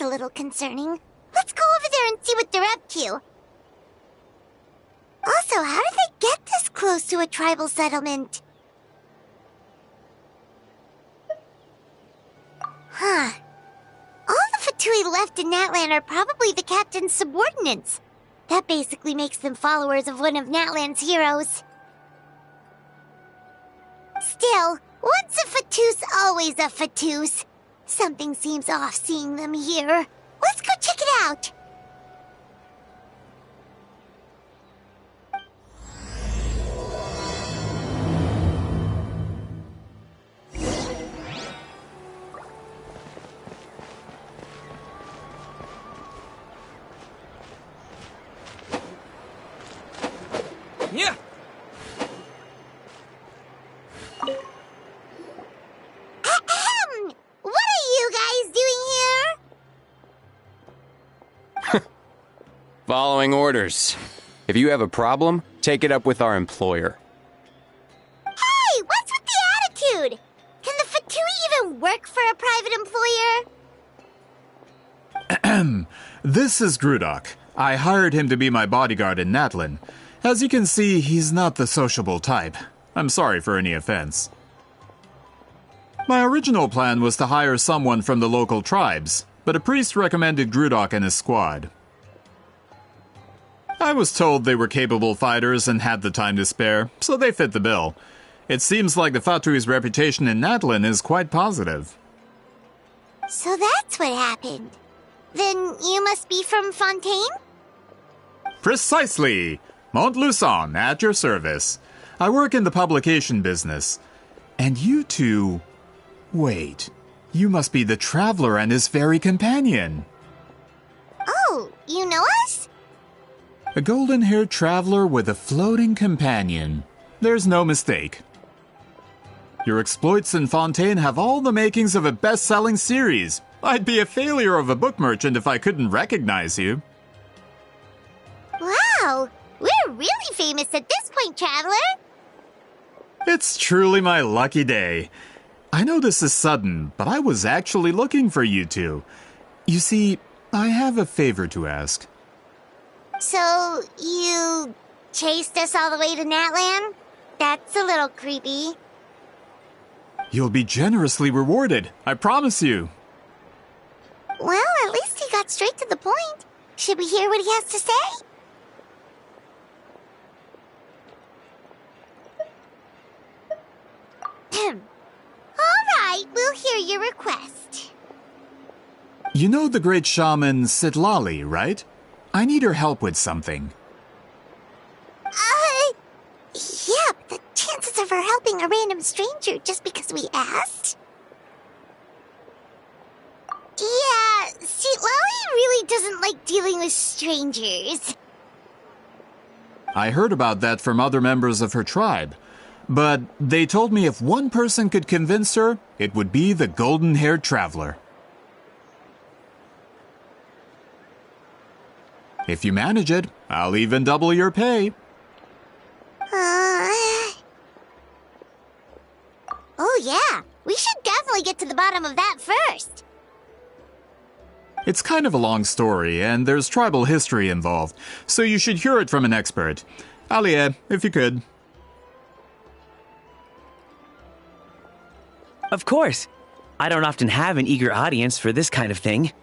a little concerning. Let's go over there and see what they're up to. Also, how did they get this close to a tribal settlement? Huh. All the Fatui left in Natlan are probably the captain's subordinates. That basically makes them followers of one of Natlan's heroes. Still, once a Fatous, always a Fatous. Something seems off seeing them here. Let's go check it out. Yeah. Ahem! What are you guys doing here? Following orders. If you have a problem, take it up with our employer. Hey, what's with the attitude? Can the Fatui even work for a private employer? This is Grudok. I hired him to be my bodyguard in Natlan. As you can see, he's not the sociable type. I'm sorry for any offense. My original plan was to hire someone from the local tribes, but a priest recommended Grudok and his squad. I was told they were capable fighters and had the time to spare, so they fit the bill. It seems like the Fatui's reputation in Natlan is quite positive. So that's what happened. Then you must be from Fontaine? Precisely! Montluçon, at your service. I work in the publication business. And you two... Wait, you must be the traveler and his fairy companion. Oh, you know us? A golden-haired traveler with a floating companion. There's no mistake. Your exploits in Fontaine have all the makings of a best-selling series. I'd be a failure of a book merchant if I couldn't recognize you. Wow, we're really famous at this point, traveler. It's truly my lucky day. I know this is sudden, but I was actually looking for you two. You see, I have a favor to ask. So, you chased us all the way to Natlan? That's a little creepy. You'll be generously rewarded, I promise you. Well, at least he got straight to the point. Should we hear what he has to say? All right, we'll hear your request. You know the great shaman Sitlali, right? I need her help with something. Yeah, but the chances of her helping a random stranger just because we asked? Yeah, Sitlali really doesn't like dealing with strangers. I heard about that from other members of her tribe. But they told me if one person could convince her, it would be the golden-haired traveler. If you manage it, I'll even double your pay. Oh yeah, we should definitely get to the bottom of that first. It's kind of a long story, and there's tribal history involved, so you should hear it from an expert. Alie, if you could. Of course. I don't often have an eager audience for this kind of thing.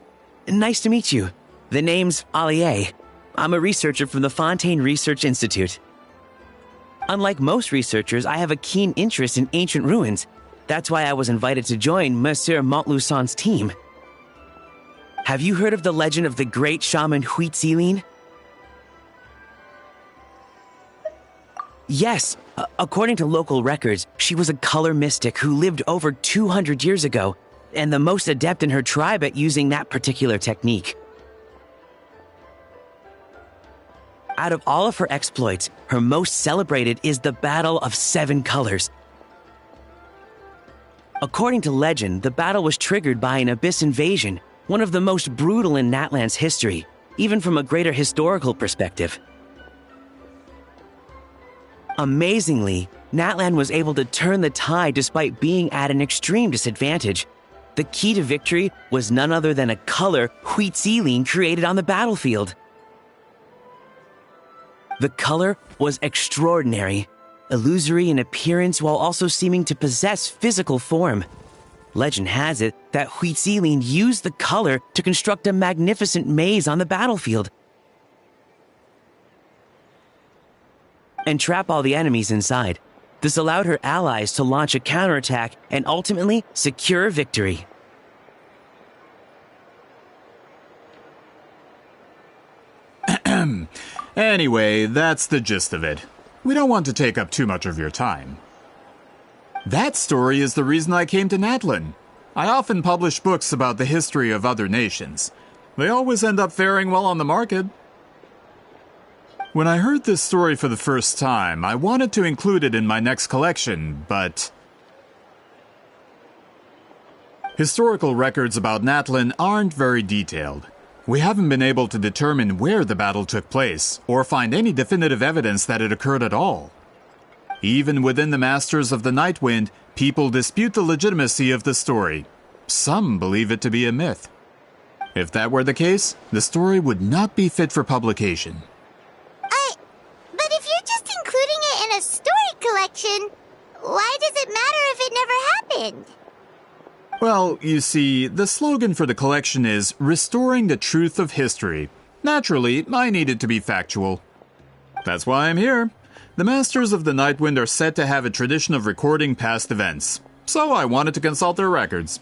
Nice to meet you. The name's Alie. I'm a researcher from the Fontaine Research Institute. Unlike most researchers, I have a keen interest in ancient ruins. That's why I was invited to join Monsieur Montluçon's team. Have you heard of the legend of the great shaman Huitzilin? Yes, according to local records, she was a color mystic who lived over 200 years ago, and the most adept in her tribe at using that particular technique. Out of all of her exploits, her most celebrated is the Battle of Seven Colors. According to legend, the battle was triggered by an abyss invasion, one of the most brutal in Natlan's history, even from a greater historical perspective. Amazingly, Natlan was able to turn the tide despite being at an extreme disadvantage. The key to victory was none other than a color Huitziline created on the battlefield. The color was extraordinary, illusory in appearance while also seeming to possess physical form. Legend has it that Huitziline used the color to construct a magnificent maze on the battlefield and trap all the enemies inside. This allowed her allies to launch a counterattack and ultimately secure victory. Anyway, that's the gist of it. We don't want to take up too much of your time. That story is the reason I came to Natlin. I often publish books about the history of other nations. They always end up faring well on the market. When I heard this story for the first time, I wanted to include it in my next collection, but historical records about Natlin aren't very detailed. We haven't been able to determine where the battle took place, or find any definitive evidence that it occurred at all. Even within the Masters of the Nightwind, people dispute the legitimacy of the story. Some believe it to be a myth. If that were the case, the story would not be fit for publication. But if you're just including it in a story collection, why does it matter if it never happened? Well, you see, the slogan for the collection is Restoring the Truth of History. Naturally, I need it to be factual. That's why I'm here. The Masters of the Nightwind are said to have a tradition of recording past events, so I wanted to consult their records.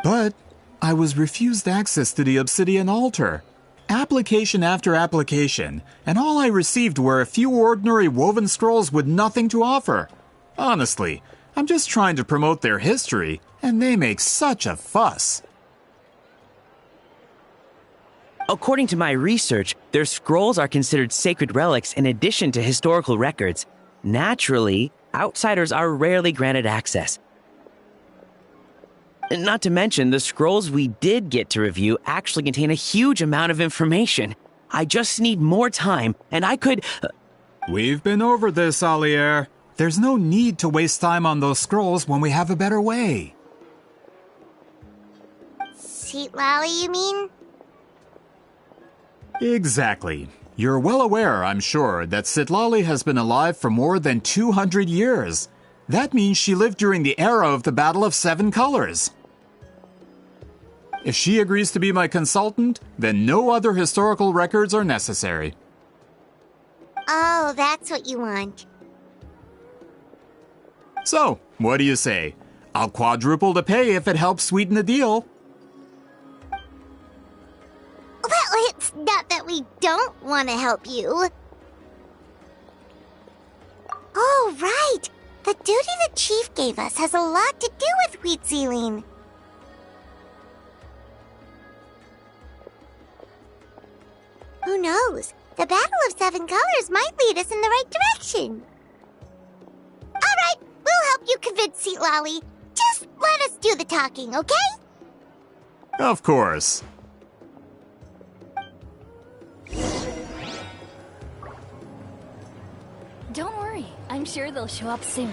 But I was refused access to the Obsidian Altar. Application after application, and all I received were a few ordinary woven scrolls with nothing to offer. Honestly, I'm just trying to promote their history, and they make such a fuss. According to my research, their scrolls are considered sacred relics in addition to historical records. Naturally, outsiders are rarely granted access. Not to mention, the scrolls we did get to review actually contain a huge amount of information. I just need more time, and I could... We've been over this, Alier. There's no need to waste time on those scrolls when we have a better way. Seat Lally, you mean? Exactly. You're well aware, I'm sure, that Sitlali has been alive for more than 200 years. That means she lived during the era of the Battle of Seven Colors. If she agrees to be my consultant, then no other historical records are necessary. Oh, that's what you want. So, what do you say? I'll quadruple the pay if it helps sweeten the deal. Well, it's not that we don't want to help you. Oh, right. The duty the chief gave us has a lot to do with Huitziline. Who knows? The Battle of Seven Colors might lead us in the right direction. All right, we'll help you convince Seat Lally. Just let us do the talking, okay? Of course. Don't worry, I'm sure they'll show up soon.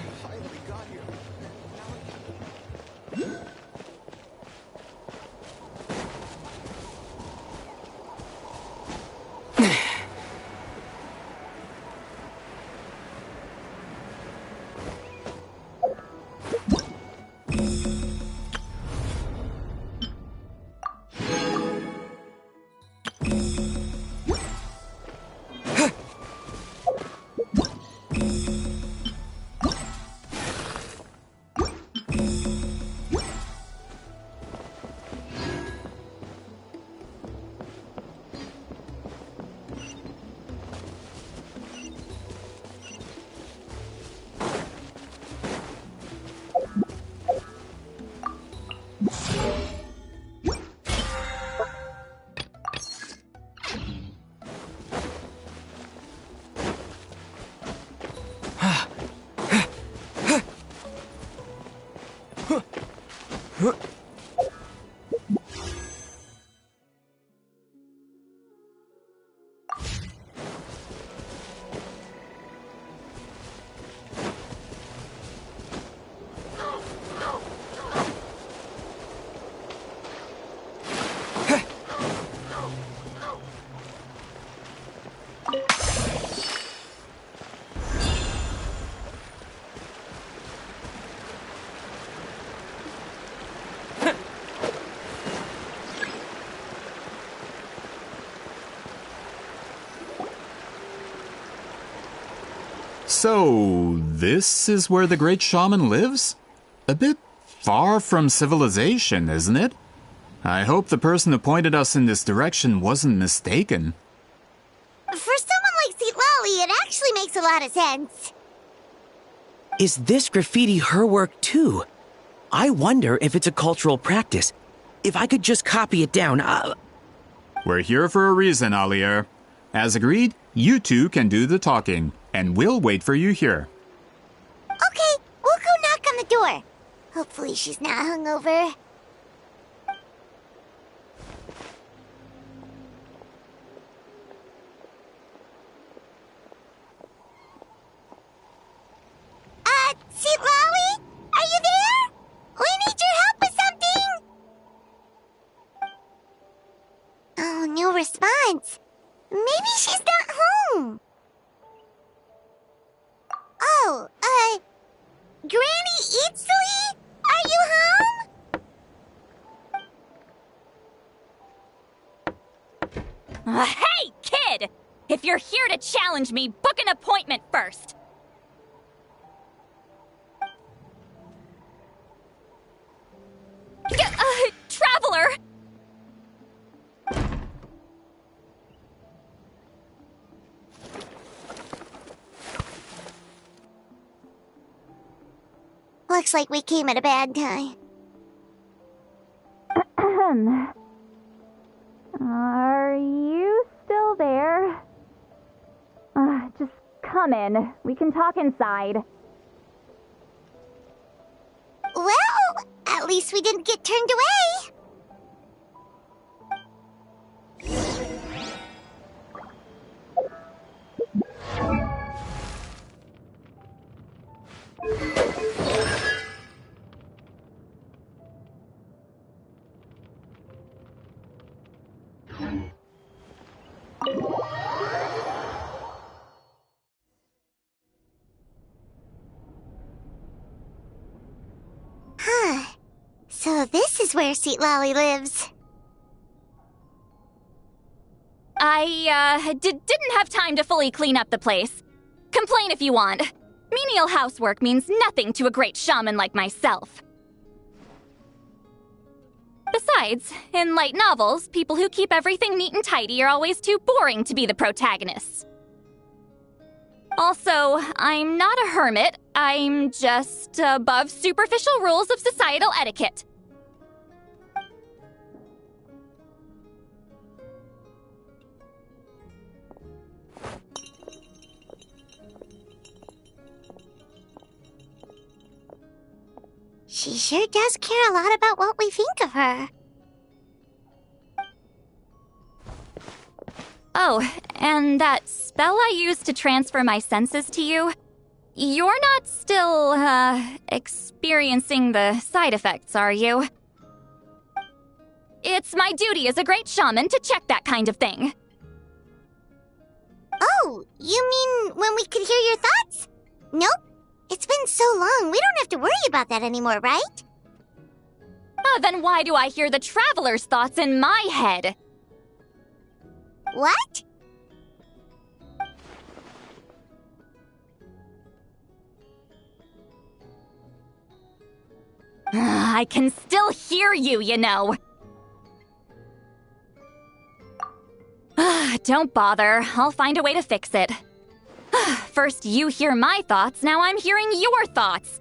So, this is where the great shaman lives? A bit far from civilization, isn't it? I hope the person who pointed us in this direction wasn't mistaken. For someone like Lolly, it actually makes a lot of sense. Is this graffiti her work too? I wonder if it's a cultural practice. If I could just copy it down, We're here for a reason, Alier. As agreed, you two can do the talking, and we'll wait for you here. Okay, we'll go knock on the door. Hopefully she's not hungover. Seat Lolly? Are you there? We need your help with something! Oh, no response. Maybe she's not home. Oh, Granny Itsui? Are you home? Hey, kid! If you're here to challenge me, book an appointment first. Traveler! Looks like we came at a bad time. Are you still there? Just come in. We can talk inside. Well, at least we didn't get turned away. So this is where Seat Lolly lives. I didn't have time to fully clean up the place. Complain if you want. Menial housework means nothing to a great shaman like myself. Besides, in light novels, people who keep everything neat and tidy are always too boring to be the protagonists. Also, I'm not a hermit. I'm just above superficial rules of societal etiquette. She sure does care a lot about what we think of her. Oh, and that spell I used to transfer my senses to you, you're not still, experiencing the side effects, are you? It's my duty as a great shaman to check that kind of thing. Oh, you mean when we could hear your thoughts? Nope. It's been so long, we don't have to worry about that anymore, right? Then why do I hear the traveler's thoughts in my head? What? I can still hear you, you know. Don't bother. I'll find a way to fix it. First you hear my thoughts, now I'm hearing your thoughts.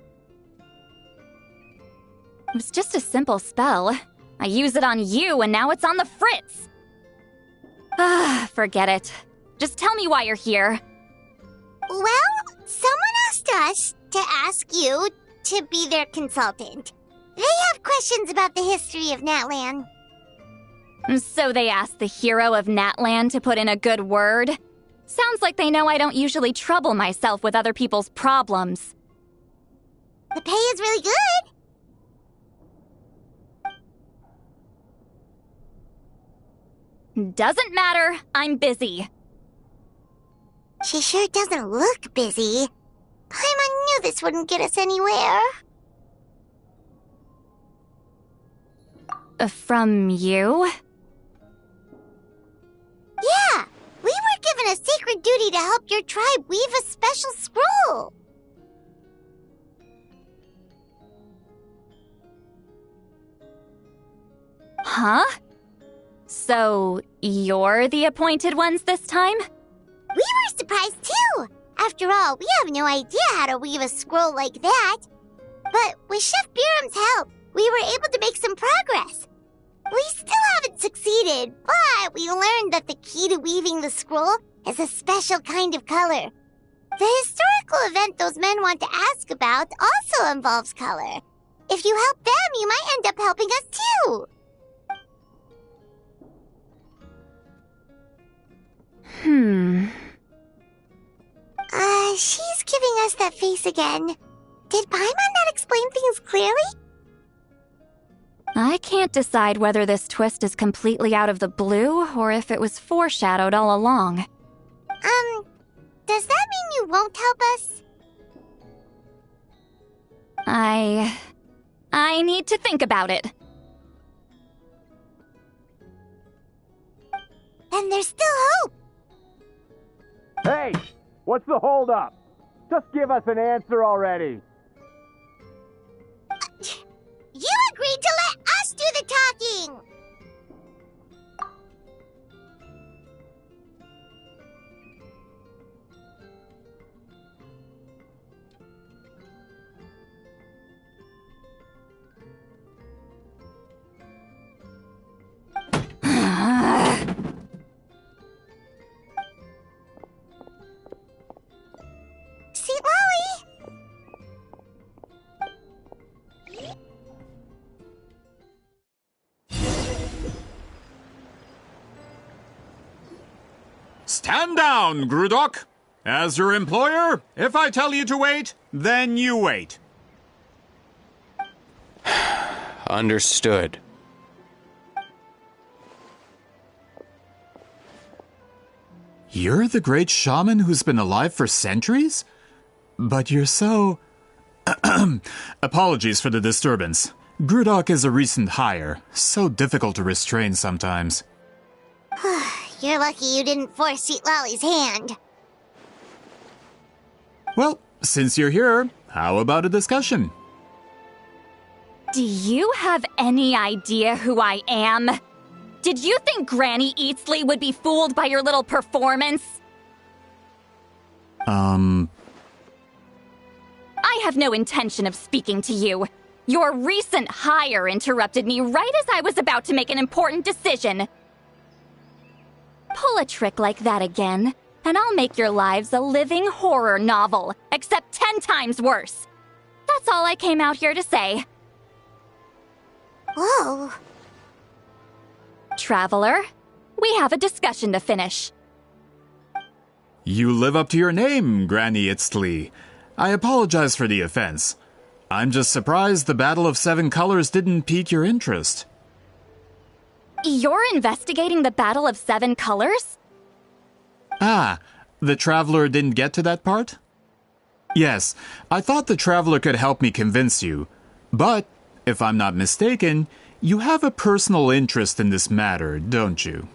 It was just a simple spell. I use it on you, and now it's on the fritz. Forget it. Just tell me why you're here. Well, someone asked us to ask you to be their consultant. They have questions about the history of Natlan. So they asked the hero of Natlan to put in a good word? Sounds like they know I don't usually trouble myself with other people's problems. The pay is really good. Doesn't matter. I'm busy. She sure doesn't look busy. Paimon knew this wouldn't get us anywhere. From you? Yeah, we were given a sacred duty to help your tribe weave a special scroll. Huh? So, you're the appointed ones this time? We were surprised too! After all, we have no idea how to weave a scroll like that. But with Chef Biram's help, we were able to make some progress. We still haven't succeeded, but we learned that the key to weaving the scroll is a special kind of color. The historical event those men want to ask about also involves color. If you help them, you might end up helping us too. She's giving us that face again. Did Paimon not explain things clearly? I can't decide whether this twist is completely out of the blue or if it was foreshadowed all along. Does that mean you won't help us? I need to think about it. Then there's still hope. Hey! What's the holdup? Just give us an answer already. You agreed to let us do the talking! Sweet Lolly! Stand down, Grudok. As your employer, if I tell you to wait, then you wait. Understood. You're the great shaman who's been alive for centuries? But you're so... Apologies for the disturbance. Grudok is a recent hire, so difficult to restrain sometimes. You're lucky you didn't force Sweet Lolly's hand. Well, since you're here, how about a discussion? Do you have any idea who I am? Did you think Granny Eatsley would be fooled by your little performance? I have no intention of speaking to you. Your recent hire interrupted me right as I was about to make an important decision. Pull a trick like that again, and I'll make your lives a living horror novel, except 10 times worse. That's all I came out here to say. Whoa. Traveler, we have a discussion to finish. You live up to your name, Granny Itztli. I apologize for the offense. I'm just surprised the Battle of Seven Colors didn't pique your interest. You're investigating the Battle of Seven Colors? Ah, the Traveler didn't get to that part? Yes, I thought the Traveler could help me convince you. But, if I'm not mistaken, you have a personal interest in this matter, don't you?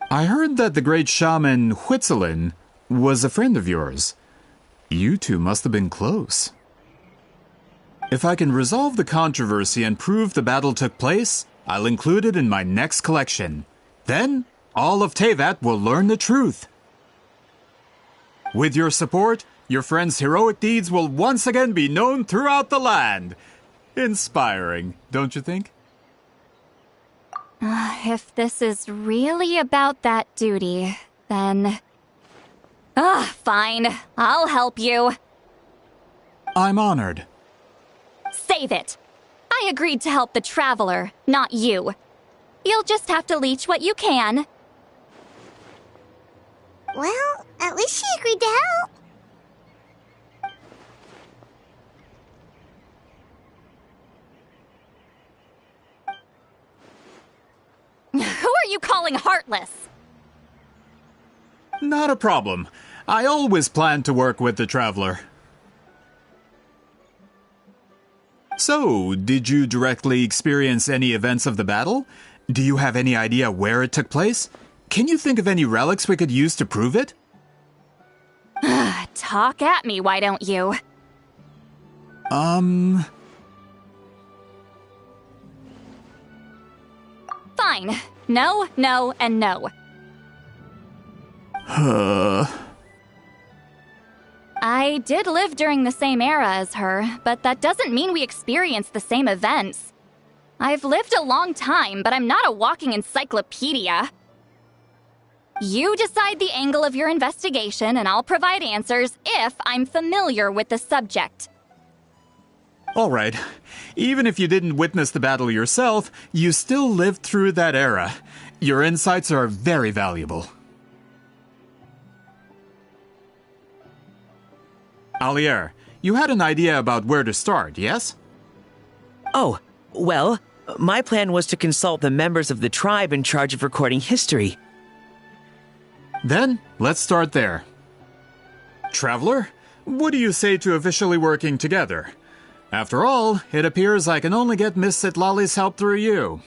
I heard that the great shaman Huitzilin was a friend of yours. You two must have been close. If I can resolve the controversy and prove the battle took place, I'll include it in my next collection. Then, all of Teyvat will learn the truth. With your support, your friend's heroic deeds will once again be known throughout the land. Inspiring, don't you think? If this is really about that duty, then... fine. I'll help you. I'm honored. Save it. I agreed to help the Traveler, not you. You'll just have to leech what you can. Well, at least she agreed to help. Who are you calling heartless? Not a problem. I always planned to work with the Traveler. So, did you directly experience any events of the battle? Do you have any idea where it took place? Can you think of any relics we could use to prove it? Talk at me, why don't you? Fine. No, no, and no. I did live during the same era as her, but that doesn't mean we experienced the same events. I've lived a long time, but I'm not a walking encyclopedia. You decide the angle of your investigation, and I'll provide answers if I'm familiar with the subject. Alright. Even if you didn't witness the battle yourself, you still lived through that era. Your insights are very valuable. Alier, you had an idea about where to start, yes? Oh, well, my plan was to consult the members of the tribe in charge of recording history. Then, let's start there. Traveler, what do you say to officially working together? After all, it appears I can only get Miss Citlali's help through you.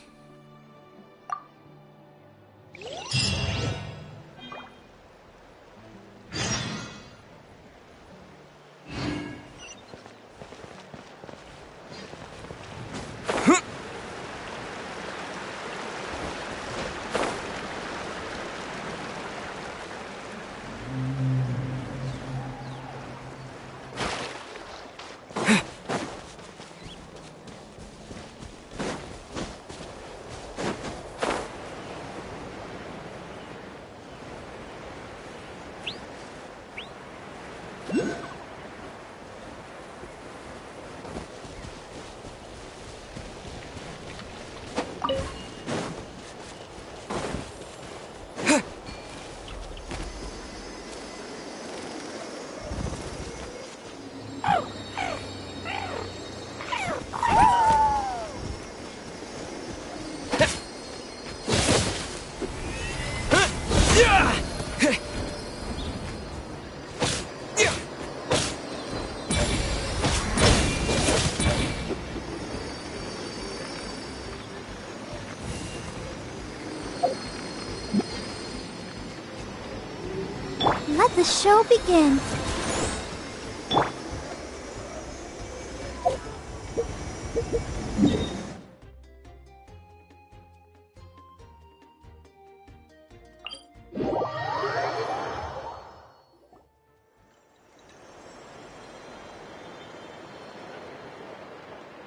Let the show begin.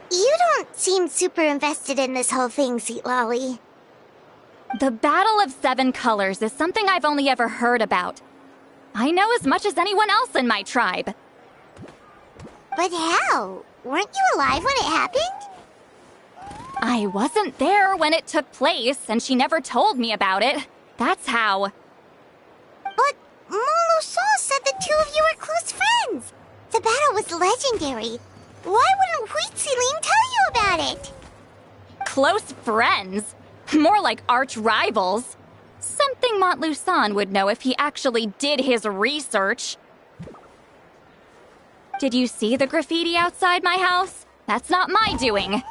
You don't seem super invested in this whole thing, Citlali. The Battle of Seven Colors is something I've only ever heard about. I know as much as anyone else in my tribe. But how? Weren't you alive when it happened? I wasn't there when it took place, and she never told me about it. That's how. But Molo-san said the two of you were close friends. The battle was legendary. Why wouldn't Huitziling tell you about it? Close friends? More like arch rivals. Something Montlusan would know if he actually did his research. Did you see the graffiti outside my house? That's not my doing.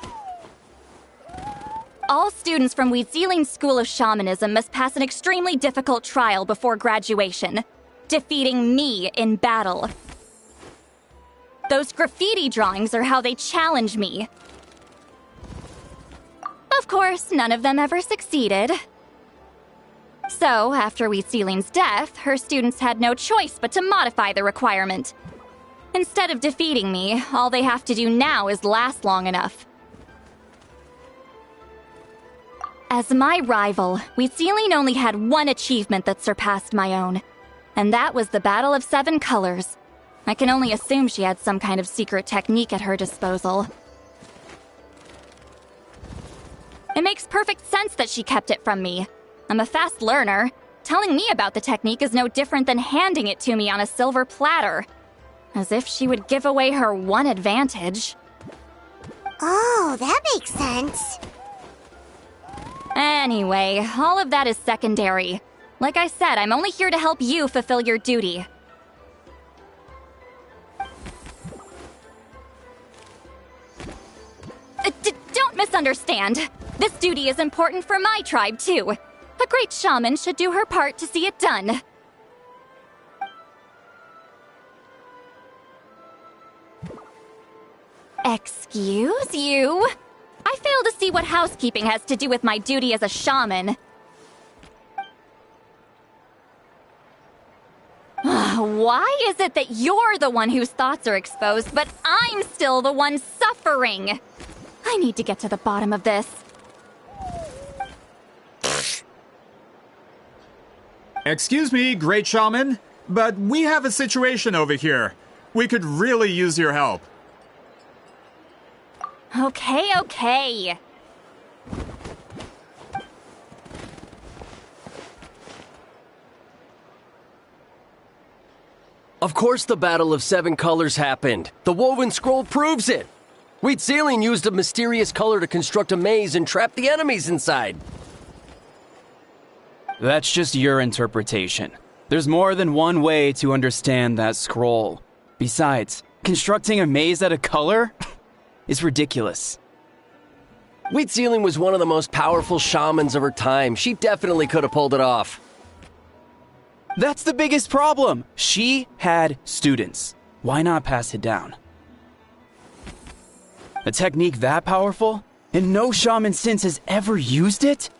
All students from Huitziling's School of Shamanism must pass an extremely difficult trial before graduation, defeating me in battle. Those graffiti drawings are how they challenge me. Of course, none of them ever succeeded. So, after Huitziling's death, her students had no choice but to modify the requirement. Instead of defeating me, all they have to do now is last long enough. As my rival, Huitziling only had one achievement that surpassed my own, and that was the Battle of Seven Colors. I can only assume she had some kind of secret technique at her disposal. It makes perfect sense that she kept it from me. I'm a fast learner. Telling me about the technique is no different than handing it to me on a silver platter. As if she would give away her one advantage. Oh, that makes sense. Anyway, all of that is secondary. Like I said, I'm only here to help you fulfill your duty. Don't misunderstand. This duty is important for my tribe, too. A great shaman should do her part to see it done. Excuse you? I failed fail to see what housekeeping has to do with my duty as a shaman. Why is it that you're the one whose thoughts are exposed, but I'm still the one suffering? I need to get to the bottom of this. Excuse me, great shaman, but we have a situation over here. We could really use your help. Okay. Of course the Battle of Seven Colors happened. The woven scroll proves it. Wheat Ceiling used a mysterious color to construct a maze and trap the enemies inside. That's just your interpretation. There's more than one way to understand that scroll. Besides, constructing a maze out of color is ridiculous. Wheat Ceiling was one of the most powerful shamans of her time. She definitely could have pulled it off. That's the biggest problem. She had students. Why not pass it down? A technique that powerful? And no shaman since has ever used it?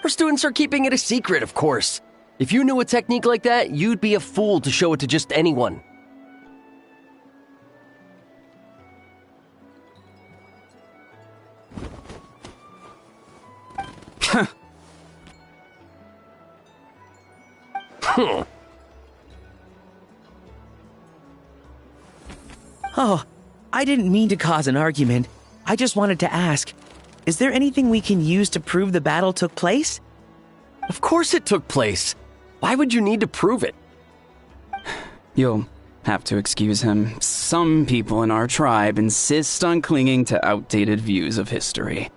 Her students are keeping it a secret, of course. If you knew a technique like that, you'd be a fool to show it to just anyone. Oh, I didn't mean to cause an argument. I just wanted to ask, is there anything we can use to prove the battle took place? Of course it took place. Why would you need to prove it? You'll have to excuse him. Some people in our tribe insist on clinging to outdated views of history.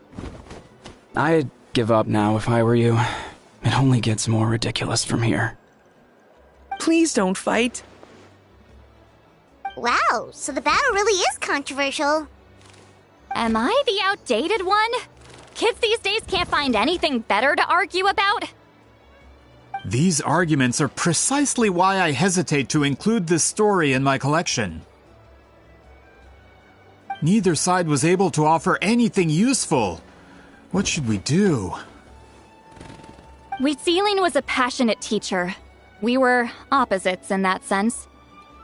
I'd give up now if I were you. It only gets more ridiculous from here. Please don't fight. Wow, so the battle really is controversial. Am I the outdated one? Kids these days can't find anything better to argue about? These arguments are precisely why I hesitate to include this story in my collection. Neither side was able to offer anything useful. What should we do? Wheat Ceiling was a passionate teacher. We were opposites in that sense.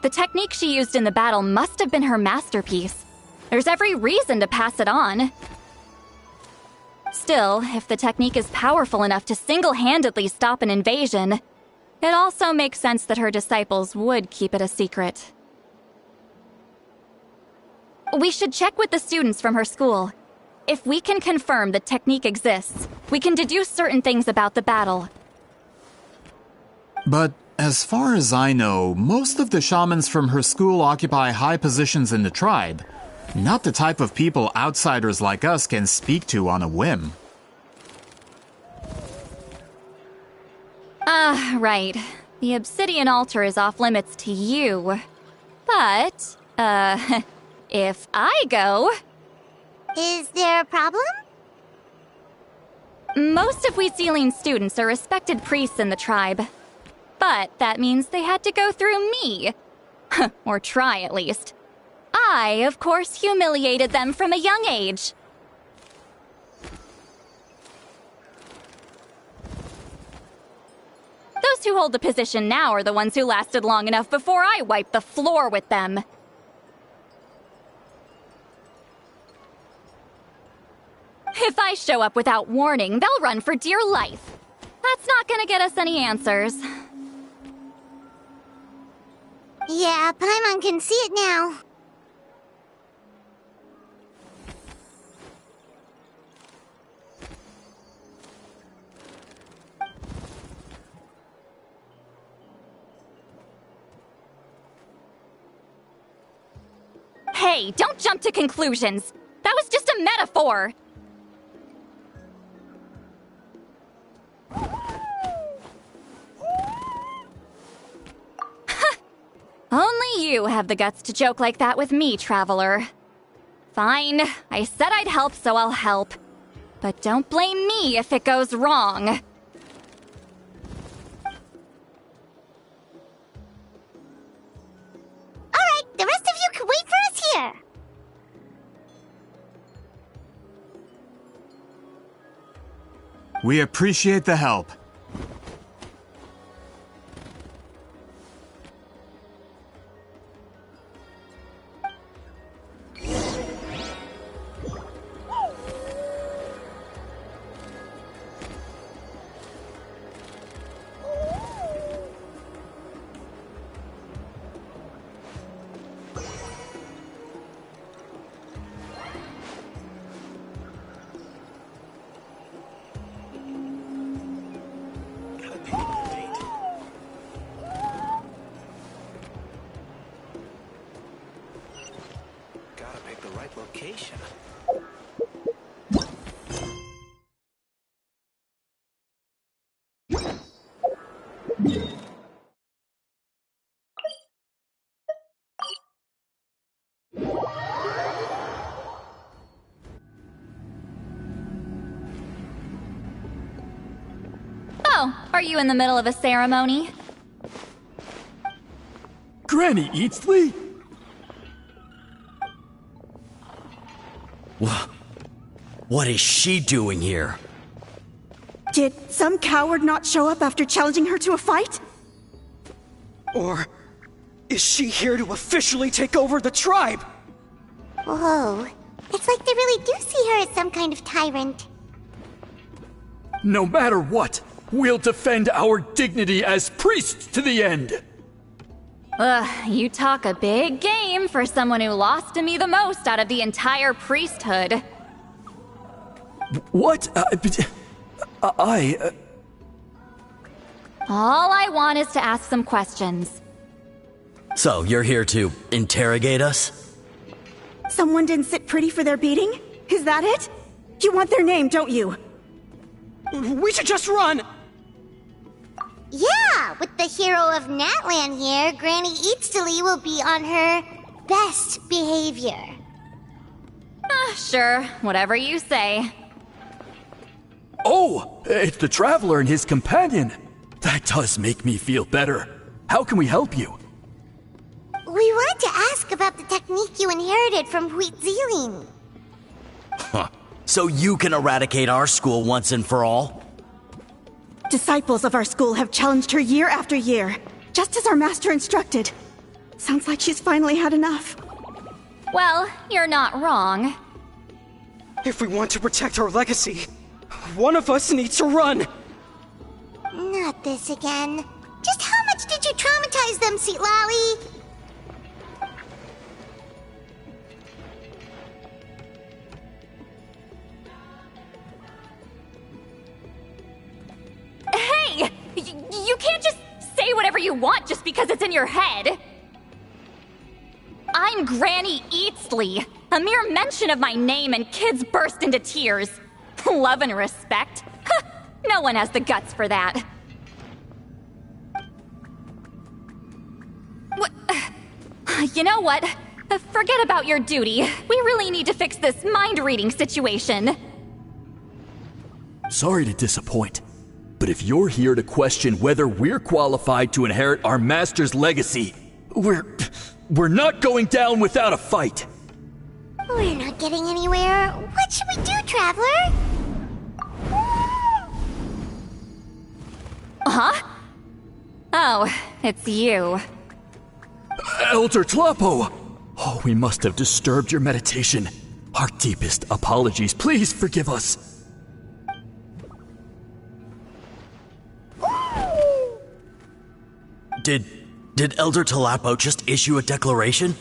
The technique she used in the battle must have been her masterpiece. There's every reason to pass it on. Still, if the technique is powerful enough to single-handedly stop an invasion, it also makes sense that her disciples would keep it a secret. We should check with the students from her school. If we can confirm the technique exists, we can deduce certain things about the battle. But as far as I know, most of the shamans from her school occupy high positions in the tribe. Not the type of people outsiders like us can speak to on a whim. Right. The obsidian altar is off limits to you. But, if I go... Is there a problem? Most of Wheat Ceiling's students are respected priests in the tribe. But that means they had to go through me. Or try, at least. I, of course, humiliated them from a young age. Those who hold the position now are the ones who lasted long enough before I wiped the floor with them. If I show up without warning, they'll run for dear life. That's not gonna get us any answers. Yeah, Paimon can see it now. Hey, don't jump to conclusions. That was just a metaphor. Only you have the guts to joke like that with me, Traveler. Fine, I said I'd help, so I'll help. But don't blame me if it goes wrong. Alright, the rest of you can wait for us here. We appreciate the help. Gotta pick the right location. Oh, are you in the middle of a ceremony? Granny Eatsley? What is she doing here? Did some coward not show up after challenging her to a fight? Or is she here to officially take over the tribe? Whoa. It's like they really do see her as some kind of tyrant. No matter what, we'll defend our dignity as priests to the end. Ugh, you talk a big game for someone who lost to me the most out of the entire priesthood. What? All I want is to ask some questions. So, you're here to interrogate us? Someone didn't sit pretty for their beating? Is that it? You want their name, don't you? We should just run! Yeah, with the hero of Natlan here, Granny Eatsley will be on her best behavior. Sure, whatever you say. Oh, it's the Traveler and his companion. That does make me feel better. How can we help you? We wanted to ask about the technique you inherited from Huitziling. Huh. So you can eradicate our school once and for all? Disciples of our school have challenged her year after year, just as our master instructed. Sounds like she's finally had enough. Well, you're not wrong. If we want to protect our legacy, one of us needs to run! Not this again. Just how much did you traumatize them, Seatlally? Hey! You can't just say whatever you want just because it's in your head! I'm Granny Eatsley. A mere mention of my name and kids burst into tears. Love and respect? No one has the guts for that. You know what? Forget about your duty. We really need to fix this mind-reading situation. Sorry to disappoint, but if you're here to question whether we're qualified to inherit our master's legacy, we're not going down without a fight. We're not getting anywhere. What should we do, Traveler? Huh? Oh, it's you. Elder Tlapo! Oh, we must have disturbed your meditation. Our deepest apologies. Please forgive us. Did Elder Tlapo just issue a declaration?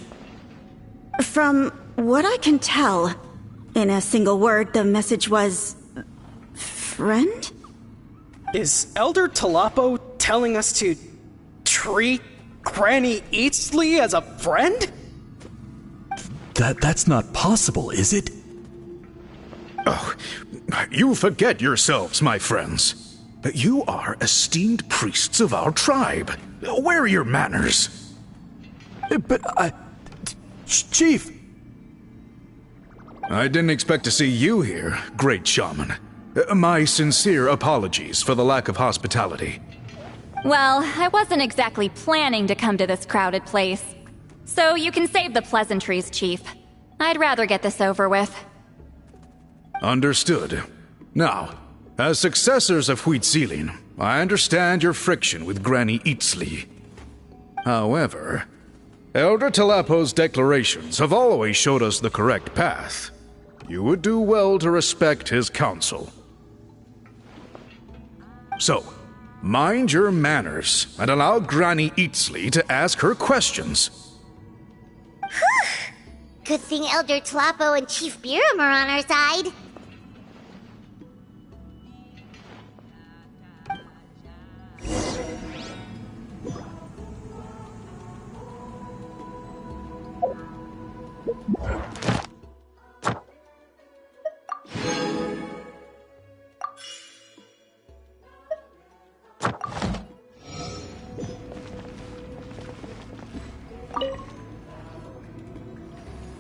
From what I can tell, in a single word, the message was... friend? Is Elder Tlapo telling us to treat Granny Eatsley as a friend? That's not possible, is it? Oh, you forget yourselves, my friends. You are esteemed priests of our tribe. Where are your manners? But Chief! I didn't expect to see you here, great shaman. My sincere apologies for the lack of hospitality. Well, I wasn't exactly planning to come to this crowded place. So you can save the pleasantries, Chief. I'd rather get this over with. Understood. Now, As successors of Huitzilin, I understand your friction with Granny Eatsley. However, Elder Talapo's declarations have always showed us the correct path. You would do well to respect his counsel. So, mind your manners and allow Granny Eatsley to ask her questions. Good thing Elder Tlapo and Chief Biram are on our side.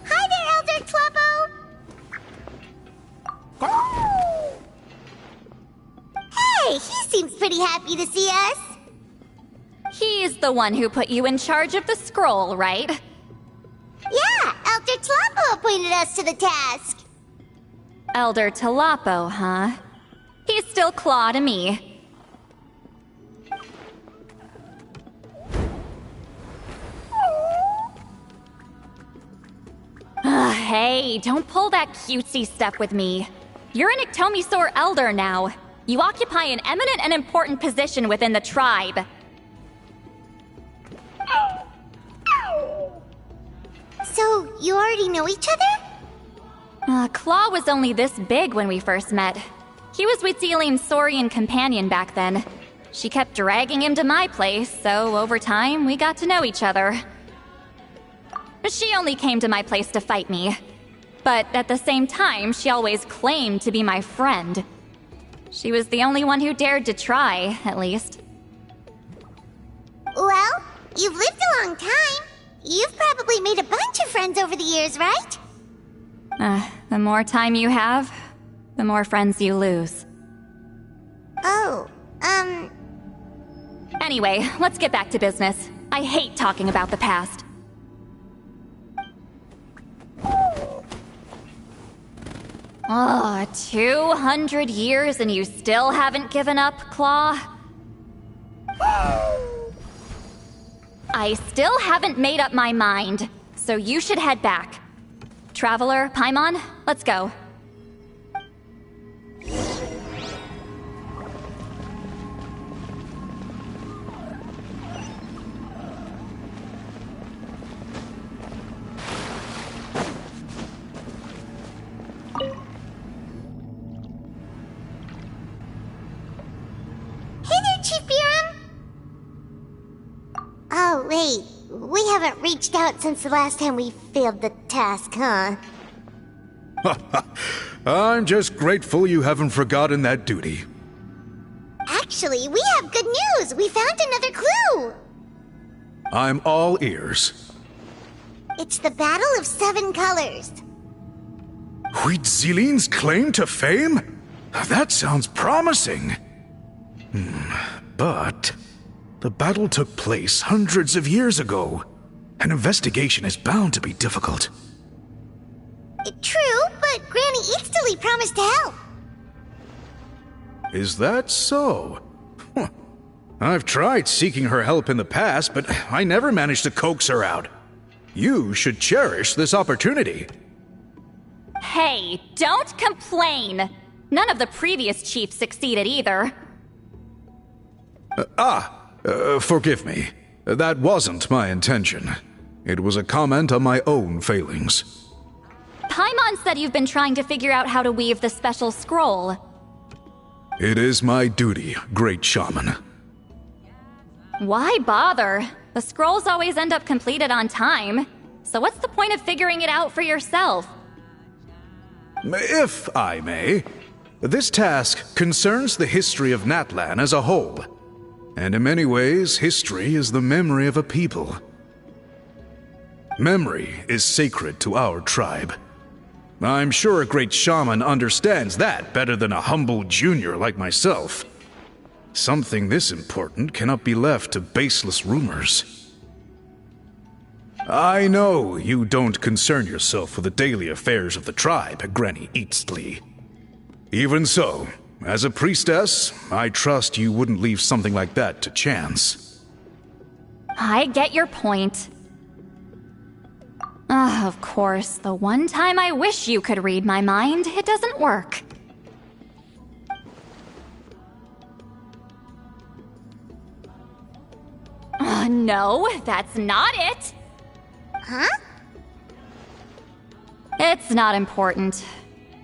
Hi there, Elder Tlapo! Hey, he seems pretty happy to see us. He's the one who put you in charge of the scroll, right? Yeah, Elder Tlapo appointed us to the task. Elder Talapo, huh? He's still Claw to me. Hey, don't pull that cutesy stuff with me. You're an Iktomi-Sor Elder now. You occupy an eminent and important position within the tribe. So, you already know each other? Claw was only this big when we first met. He was Huitzilin's Saurian companion back then. She kept dragging him to my place, so over time, we got to know each other. She only came to my place to fight me. But at the same time, she always claimed to be my friend. She was the only one who dared to try, at least. Well, you've lived a long time. You've probably made a bunch of friends over the years, right? The more time you have, the more friends you lose. Oh, Anyway, let's get back to business. I hate talking about the past. Oh, 200 years and you still haven't given up, Claw? I still haven't made up my mind, so you should head back. Traveler, Paimon, let's go. Chief Biram? Oh, wait. We haven't reached out since the last time we failed the task, huh? I'm just grateful you haven't forgotten that duty. Actually, we have good news! We found another clue! I'm all ears. It's the Battle of Seven Colors. Huitzilin's claim to fame? That sounds promising. But the battle took place hundreds of years ago. An investigation is bound to be difficult. True, but Granny Easterly promised to help. Is that so? I've tried seeking her help in the past, but I never managed to coax her out. You should cherish this opportunity. Hey, don't complain! None of the previous chiefs succeeded either. Forgive me. That wasn't my intention. It was a comment on my own failings. Paimon said you've been trying to figure out how to weave the special scroll. It is my duty, great shaman. Why bother? The scrolls always end up completed on time. So what's the point of figuring it out for yourself? If I may, this task concerns the history of Natlan as a whole. And in many ways, history is the memory of a people. Memory is sacred to our tribe. I'm sure a great shaman understands that better than a humble junior like myself. Something this important cannot be left to baseless rumors. I know you don't concern yourself with the daily affairs of the tribe, Granny Eatsley. Even so, As a priestess, I trust you wouldn't leave something like that to chance. I get your point. Ah, of course, the one time I wish you could read my mind, it doesn't work. No, that's not it. Huh? It's not important.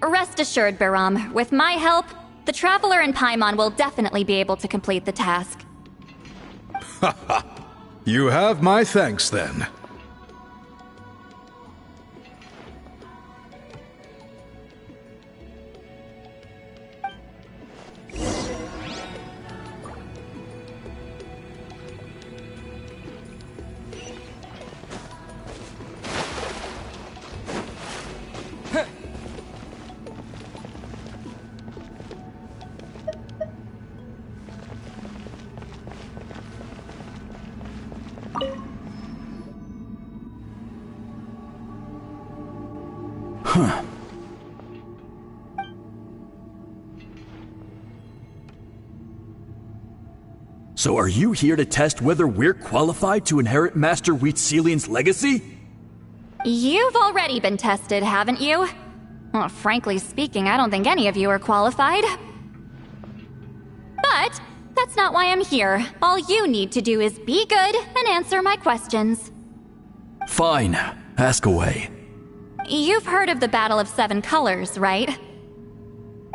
Rest assured, Biram, with my help, the Traveler and Paimon will definitely be able to complete the task. Haha. You have my thanks then. Huh. So are you here to test whether we're qualified to inherit Master Wheatselian's legacy? You've already been tested, haven't you? Well, frankly speaking, I don't think any of you are qualified. But that's not why I'm here. All you need to do is be good and answer my questions. Fine. Ask away. You've heard of the Battle of Seven Colors, right?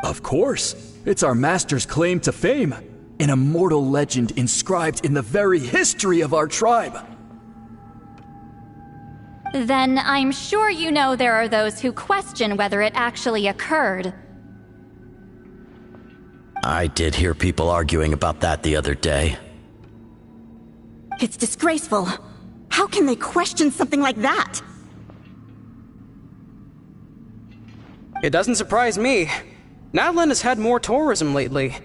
Of course. It's our master's claim to fame. An immortal legend inscribed in the very history of our tribe. Then I'm sure you know there are those who question whether it actually occurred. I did hear people arguing about that the other day. It's disgraceful. How can they question something like that? It doesn't surprise me. Natlan has had more tourism lately.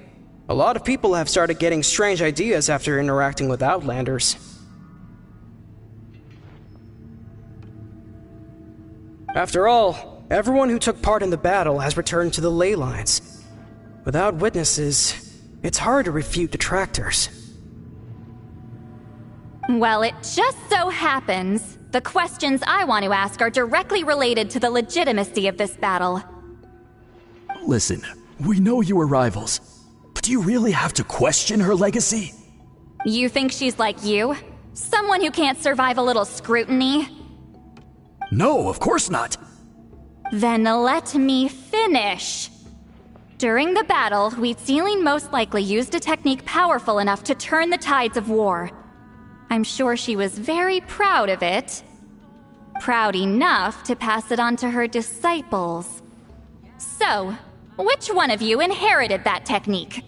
A lot of people have started getting strange ideas after interacting with Outlanders. After all, everyone who took part in the battle has returned to the ley lines. Without witnesses, it's hard to refute detractors. Well, it just so happens the questions I want to ask are directly related to the legitimacy of this battle. Listen, we know you were rivals, but do you really have to question her legacy? You think she's like you? Someone who can't survive a little scrutiny? No, of course not. Then let me finish. During the battle, Wheatselian most likely used a technique powerful enough to turn the tides of war. I'm sure she was very proud of it. Proud enough to pass it on to her disciples. So, which one of you inherited that technique?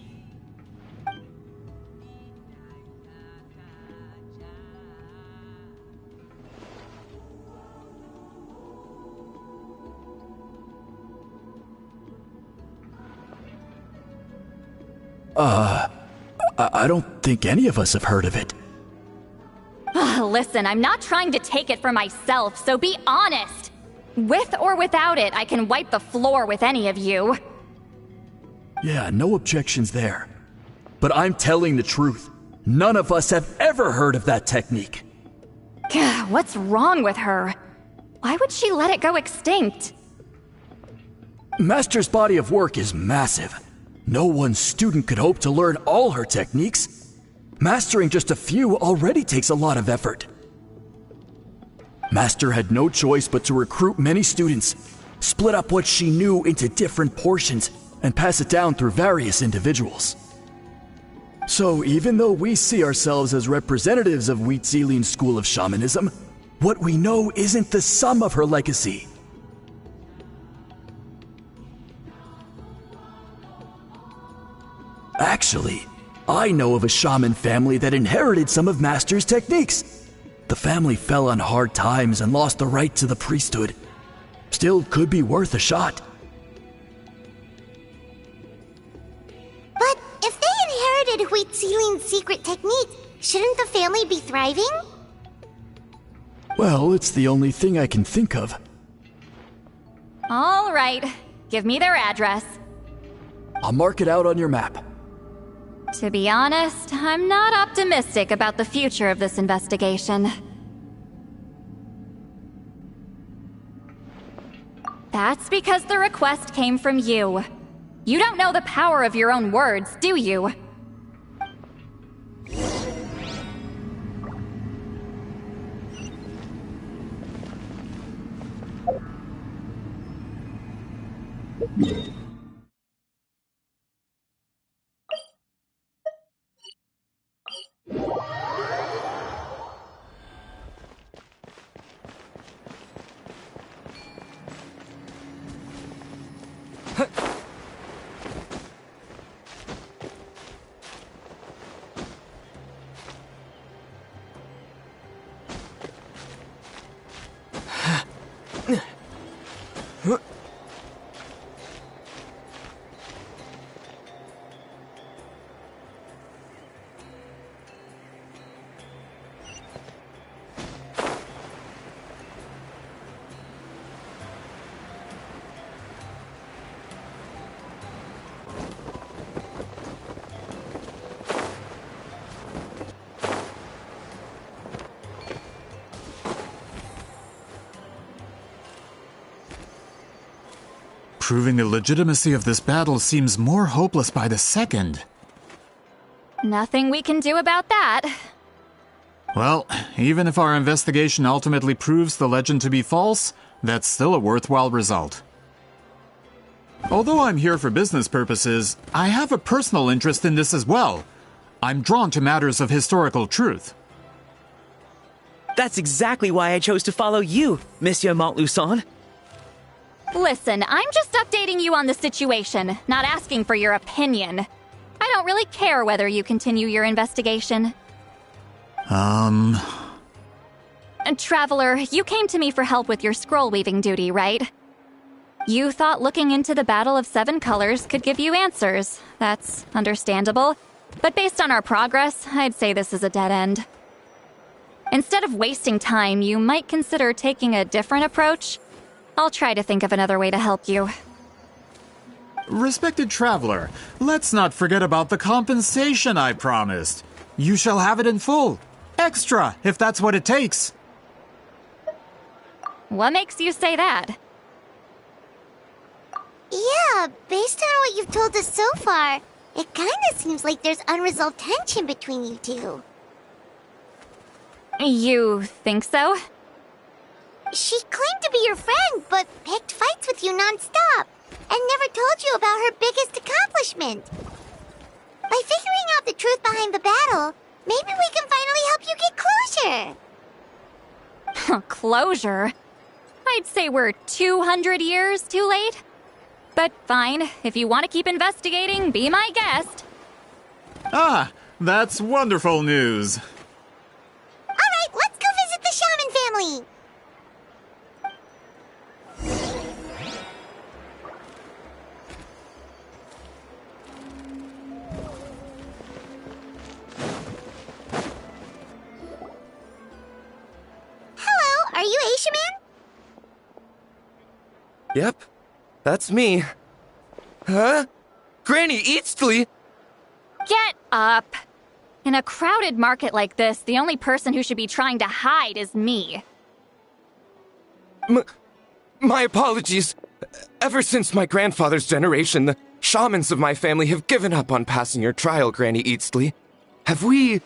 I don't think any of us have heard of it. Listen, I'm not trying to take it for myself, so be honest. With or without it, I can wipe the floor with any of you. Yeah, no objections there. But I'm telling the truth. None of us have ever heard of that technique. What's wrong with her? Why would she let it go extinct? Master's body of work is massive. No one student could hope to learn all her techniques. Mastering just a few already takes a lot of effort. Master had no choice but to recruit many students, split up what she knew into different portions, and pass it down through various individuals. So even though we see ourselves as representatives of Wheatselian's school of shamanism, what we know isn't the sum of her legacy. Actually, I know of a shaman family that inherited some of Master's techniques. The family fell on hard times and lost the right to the priesthood. Still could be worth a shot. But if they inherited Wheatselian's secret technique, shouldn't the family be thriving? Well, it's the only thing I can think of. All right, give me their address. I'll mark it out on your map. To be honest, I'm not optimistic about the future of this investigation. That's because the request came from you. You don't know the power of your own words, do you? Proving the legitimacy of this battle seems more hopeless by the second. Nothing we can do about that. Well, even if our investigation ultimately proves the legend to be false, that's still a worthwhile result. Although I'm here for business purposes, I have a personal interest in this as well. I'm drawn to matters of historical truth. That's exactly why I chose to follow you, Monsieur Montluçon. Listen, I'm just updating you on the situation, not asking for your opinion. I don't really care whether you continue your investigation. And Traveler, you came to me for help with your scroll weaving duty, right? You thought looking into the Battle of Seven Colors could give you answers. That's understandable. But based on our progress, I'd say this is a dead end. Instead of wasting time, you might consider taking a different approach. I'll try to think of another way to help you. Respected Traveler, let's not forget about the compensation I promised. You shall have it in full. Extra, if that's what it takes. What makes you say that? Yeah, based on what you've told us so far, it kinda seems like there's unresolved tension between you two. You think so? She claimed to be your friend, but picked fights with you non-stop, and never told you about her biggest accomplishment. By figuring out the truth behind the battle, maybe we can finally help you get closure. Closure? I'd say we're 200 years too late. But fine, if you want to keep investigating, be my guest. Ah, that's wonderful news. Alright, let's go visit the shaman family. Hello, are you Aisha Man? Yep, that's me. Huh? Granny Eastly? Get up! In a crowded market like this, the only person who should be trying to hide is me. My apologies. Ever since my grandfather's generation, the shamans of my family have given up on passing your trial, Granny Eastly. Have we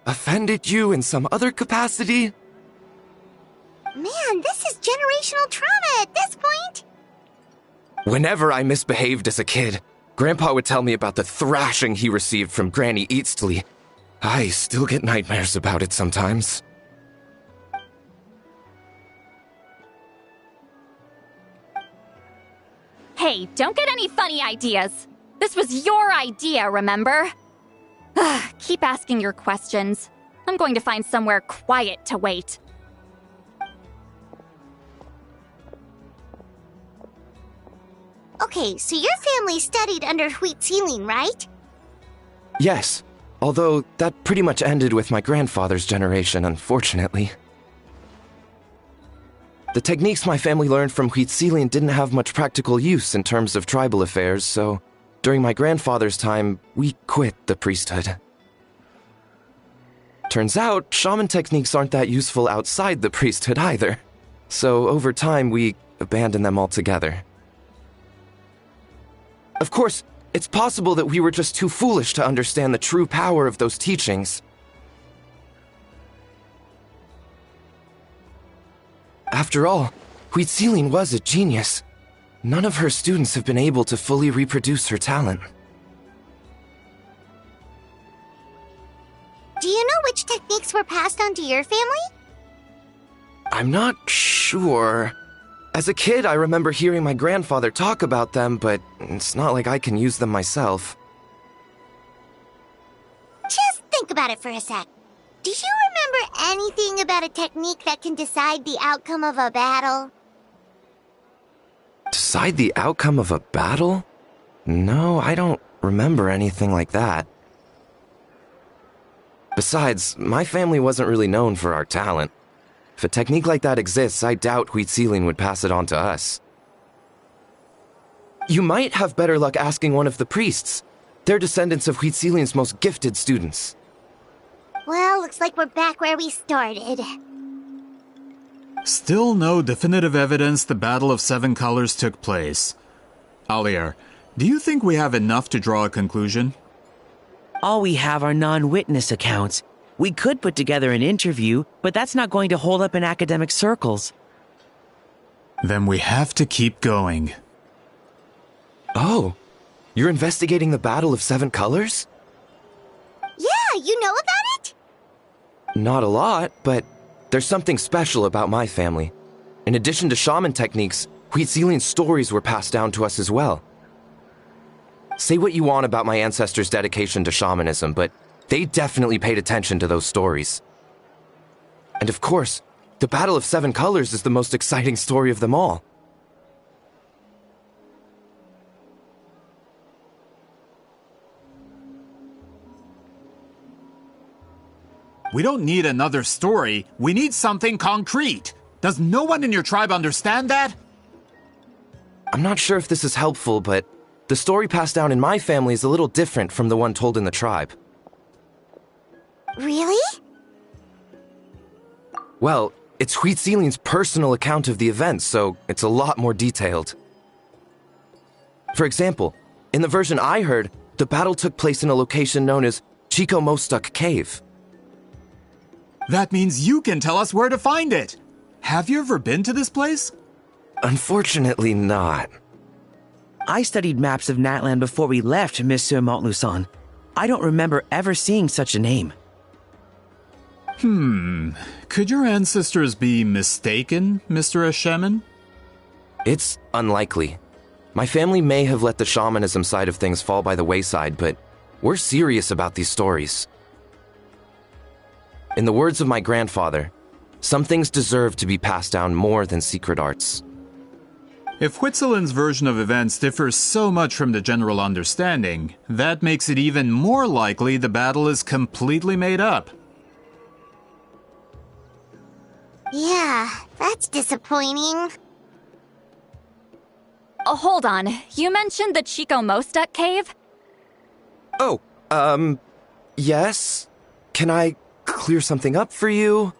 offended you in some other capacity? Man, this is generational trauma at this point. Whenever I misbehaved as a kid, Grandpa would tell me about the thrashing he received from Granny Eastly. I still get nightmares about it sometimes. Hey, don't get any funny ideas. This was your idea, remember? Keep asking your questions. I'm going to find somewhere quiet to wait. Okay, so your family studied under Huitzilin, right? Yes, although that pretty much ended with my grandfather's generation, unfortunately. The techniques my family learned from Huitzilin didn't have much practical use in terms of tribal affairs, so during my grandfather's time, we quit the priesthood. Turns out, shaman techniques aren't that useful outside the priesthood either. So over time, we abandoned them altogether. Of course, it's possible that we were just too foolish to understand the true power of those teachings. After all, Huitziling was a genius. None of her students have been able to fully reproduce her talent. Do you know which techniques were passed on to your family? I'm not sure. As a kid, I remember hearing my grandfather talk about them, but it's not like I can use them myself. Just think about it for a sec. Do you remember anything about a technique that can decide the outcome of a battle? Decide the outcome of a battle? No, I don't remember anything like that. Besides, my family wasn't really known for our talent. If a technique like that exists, I doubt Huitziling would pass it on to us. You might have better luck asking one of the priests. They're descendants of Huitziling's most gifted students. Well, looks like we're back where we started. Still no definitive evidence the Battle of Seven Colors took place. Alier, do you think we have enough to draw a conclusion? All we have are non-witness accounts. We could put together an interview, but that's not going to hold up in academic circles. Then we have to keep going. Oh, you're investigating the Battle of Seven Colors? Yeah, you know about it? Not a lot, but there's something special about my family. In addition to shaman techniques, Huitziling's stories were passed down to us as well. Say what you want about my ancestors' dedication to shamanism, but they definitely paid attention to those stories. And of course, the Battle of Seven Colors is the most exciting story of them all. We don't need another story. We need something concrete. Does no one in your tribe understand that? I'm not sure if this is helpful, but the story passed down in my family is a little different from the one told in the tribe. Really? Well, it's Huitziling's personal account of the events, so it's a lot more detailed. For example, in the version I heard, the battle took place in a location known as Chico Mostuk Cave. That means you can tell us where to find it. Have you ever been to this place? Unfortunately not. I studied maps of Natlan before we left, Monsieur Montluçon. I don't remember ever seeing such a name. Could your ancestors be mistaken, Mr. Eshemin? It's unlikely. My family may have let the shamanism side of things fall by the wayside, but we're serious about these stories. In the words of my grandfather, some things deserve to be passed down more than secret arts. If Huitzilin's version of events differs so much from the general understanding, that makes it even more likely the battle is completely made up. Yeah, that's disappointing. Oh, hold on. You mentioned the Chico Mostuk Cave? Oh, yes? Can I clear something up for you?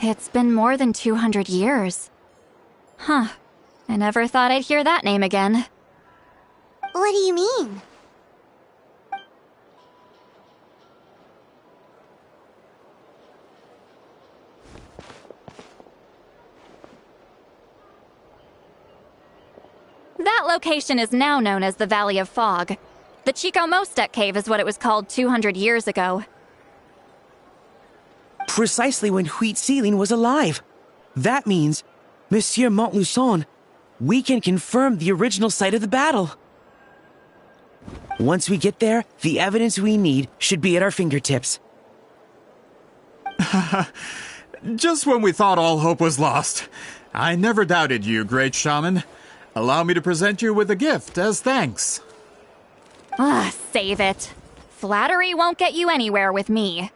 It's been more than 200 years. Huh. I never thought I'd hear that name again. What do you mean? That location is now known as the Valley of Fog. The Chico Mostuk Cave is what it was called 200 years ago. Precisely when Huitziling was alive. That means, Monsieur Montluçon, we can confirm the original site of the battle. Once we get there, the evidence we need should be at our fingertips. Just when we thought all hope was lost. I never doubted you, great shaman. Allow me to present you with a gift as thanks. Save it. Flattery won't get you anywhere with me.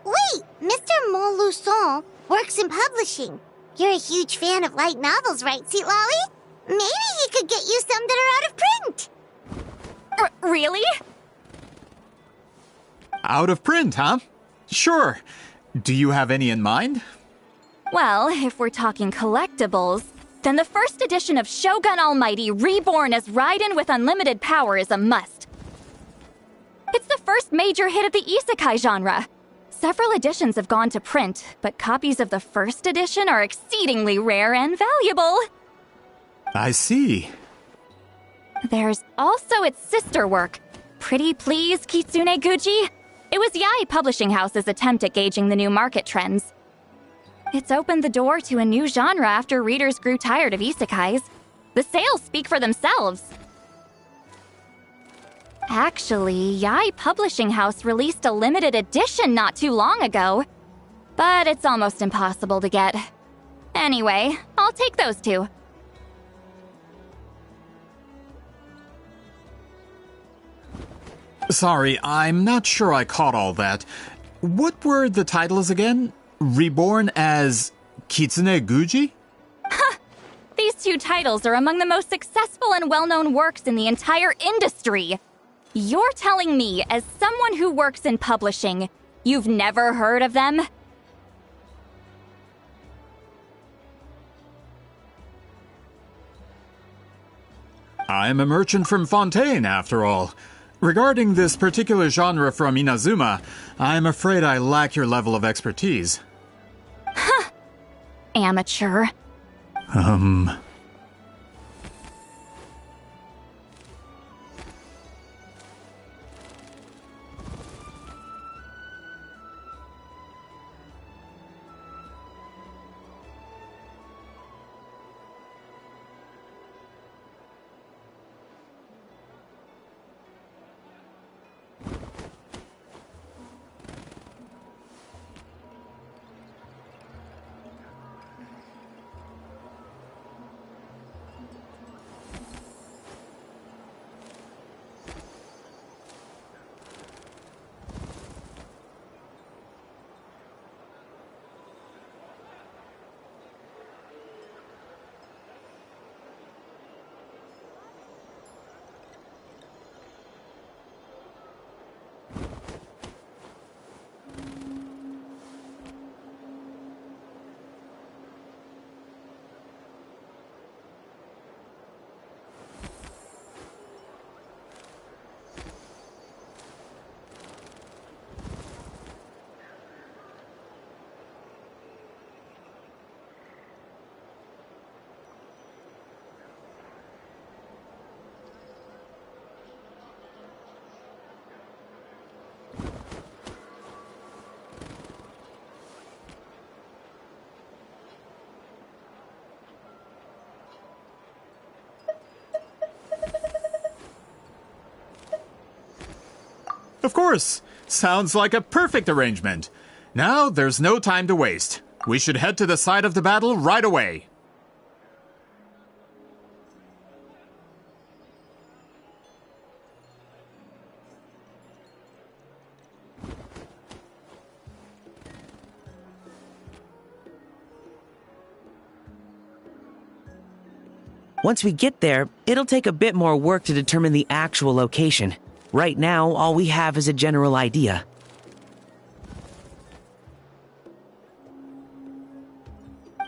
Wait, Mr. Montluçon works in publishing. You're a huge fan of light novels, right, Sweet Lolly? Maybe he could get you some that are out of print. Really? Out of print, huh? Sure. Do you have any in mind? Well, if we're talking collectibles, then the first edition of Shogun Almighty reborn as Raiden with unlimited power is a must. It's the first major hit of the isekai genre. Several editions have gone to print, but copies of the first edition are exceedingly rare and valuable. I see. There's also its sister work, Pretty Please Kitsune Guji. It was Yae Publishing House's attempt at gauging the new market trends. It's opened the door to a new genre after readers grew tired of isekais. The sales speak for themselves. Actually, Yae Publishing House released a limited edition not too long ago. But it's almost impossible to get. Anyway, I'll take those two. Sorry, I'm not sure I caught all that. What were the titles again? Reborn as Kitsune Guji? These two titles are among the most successful and well-known works in the entire industry. You're telling me, as someone who works in publishing, you've never heard of them? I'm a merchant from Fontaine, after all. Regarding this particular genre from Inazuma, I'm afraid I lack your level of expertise. Amateur. Of course! Sounds like a perfect arrangement. Now, there's no time to waste. We should head to the site of the battle right away. Once we get there, it'll take a bit more work to determine the actual location. Right now, all we have is a general idea.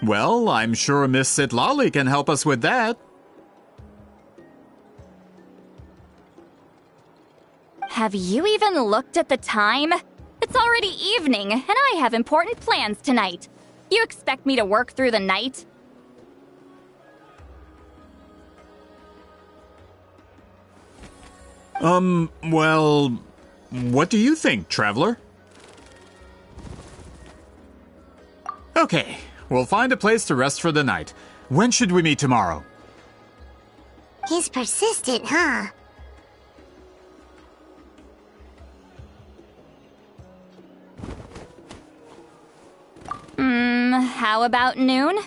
Well, I'm sure Miss Sitlali can help us with that. Have you even looked at the time? It's already evening, and I have important plans tonight. You expect me to work through the night? Well, what do you think, traveler? Okay, we'll find a place to rest for the night. When should we meet tomorrow? He's persistent, huh? How about noon?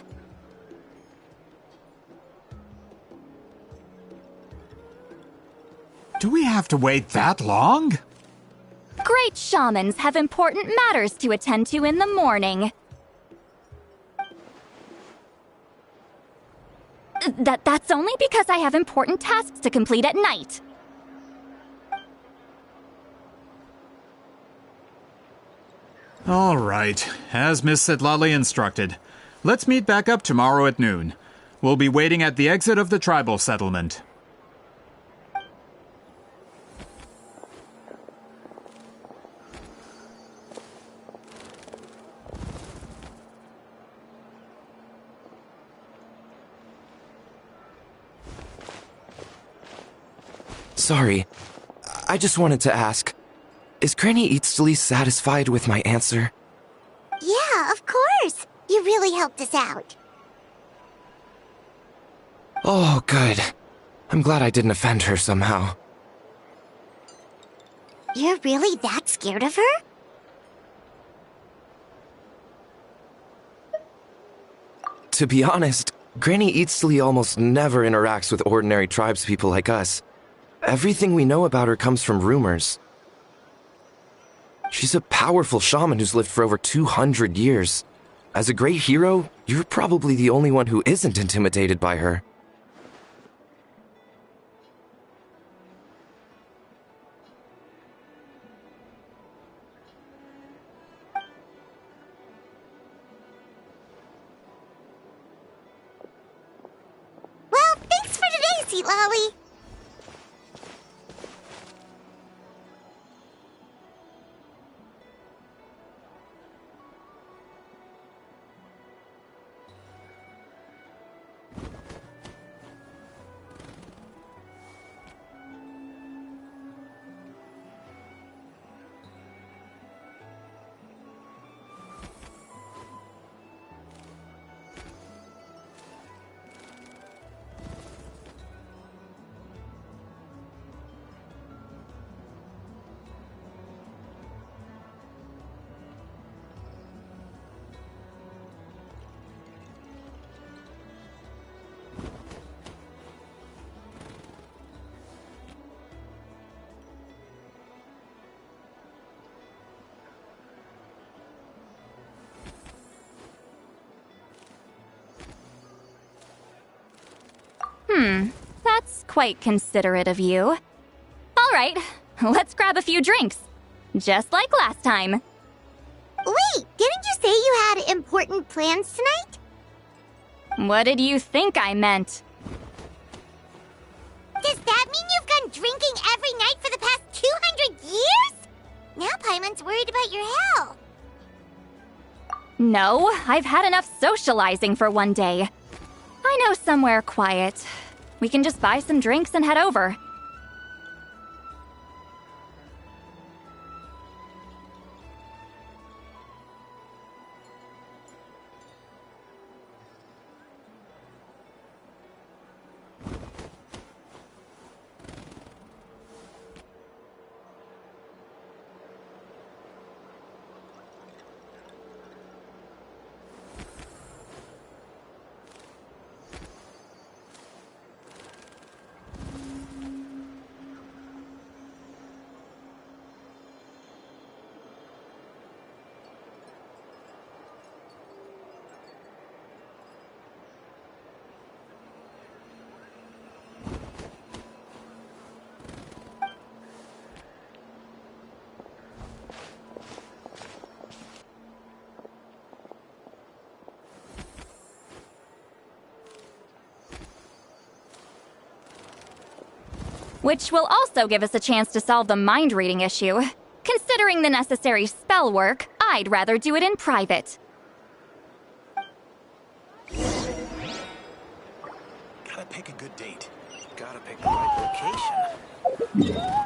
Do we have to wait that long? Great shamans have important matters to attend to in the morning. That's only because I have important tasks to complete at night. All right, as Miss Sitlali instructed. Let's meet back up tomorrow at noon. We'll be waiting at the exit of the tribal settlement. Sorry, I just wanted to ask, is Granny Eatsley satisfied with my answer? Yeah, of course. You really helped us out. Oh, good. I'm glad I didn't offend her somehow. You're really that scared of her? To be honest, Granny Eatsley almost never interacts with ordinary tribespeople like us. Everything we know about her comes from rumors. She's a powerful shaman who's lived for over 200 years. As a great hero, you're probably the only one who isn't intimidated by her. Well, thanks for today, Seat Lolly. That's quite considerate of you. All right, let's grab a few drinks. Just like last time. Wait, didn't you say you had important plans tonight? What did you think I meant? Does that mean you've gone drinking every night for the past 200 years? Now Paimon's worried about your health. No, I've had enough socializing for one day. I know somewhere quiet. We can just buy some drinks and head over. Which will also give us a chance to solve the mind reading issue. Considering the necessary spell work, I'd rather do it in private. Gotta pick a good date. Gotta pick the right location.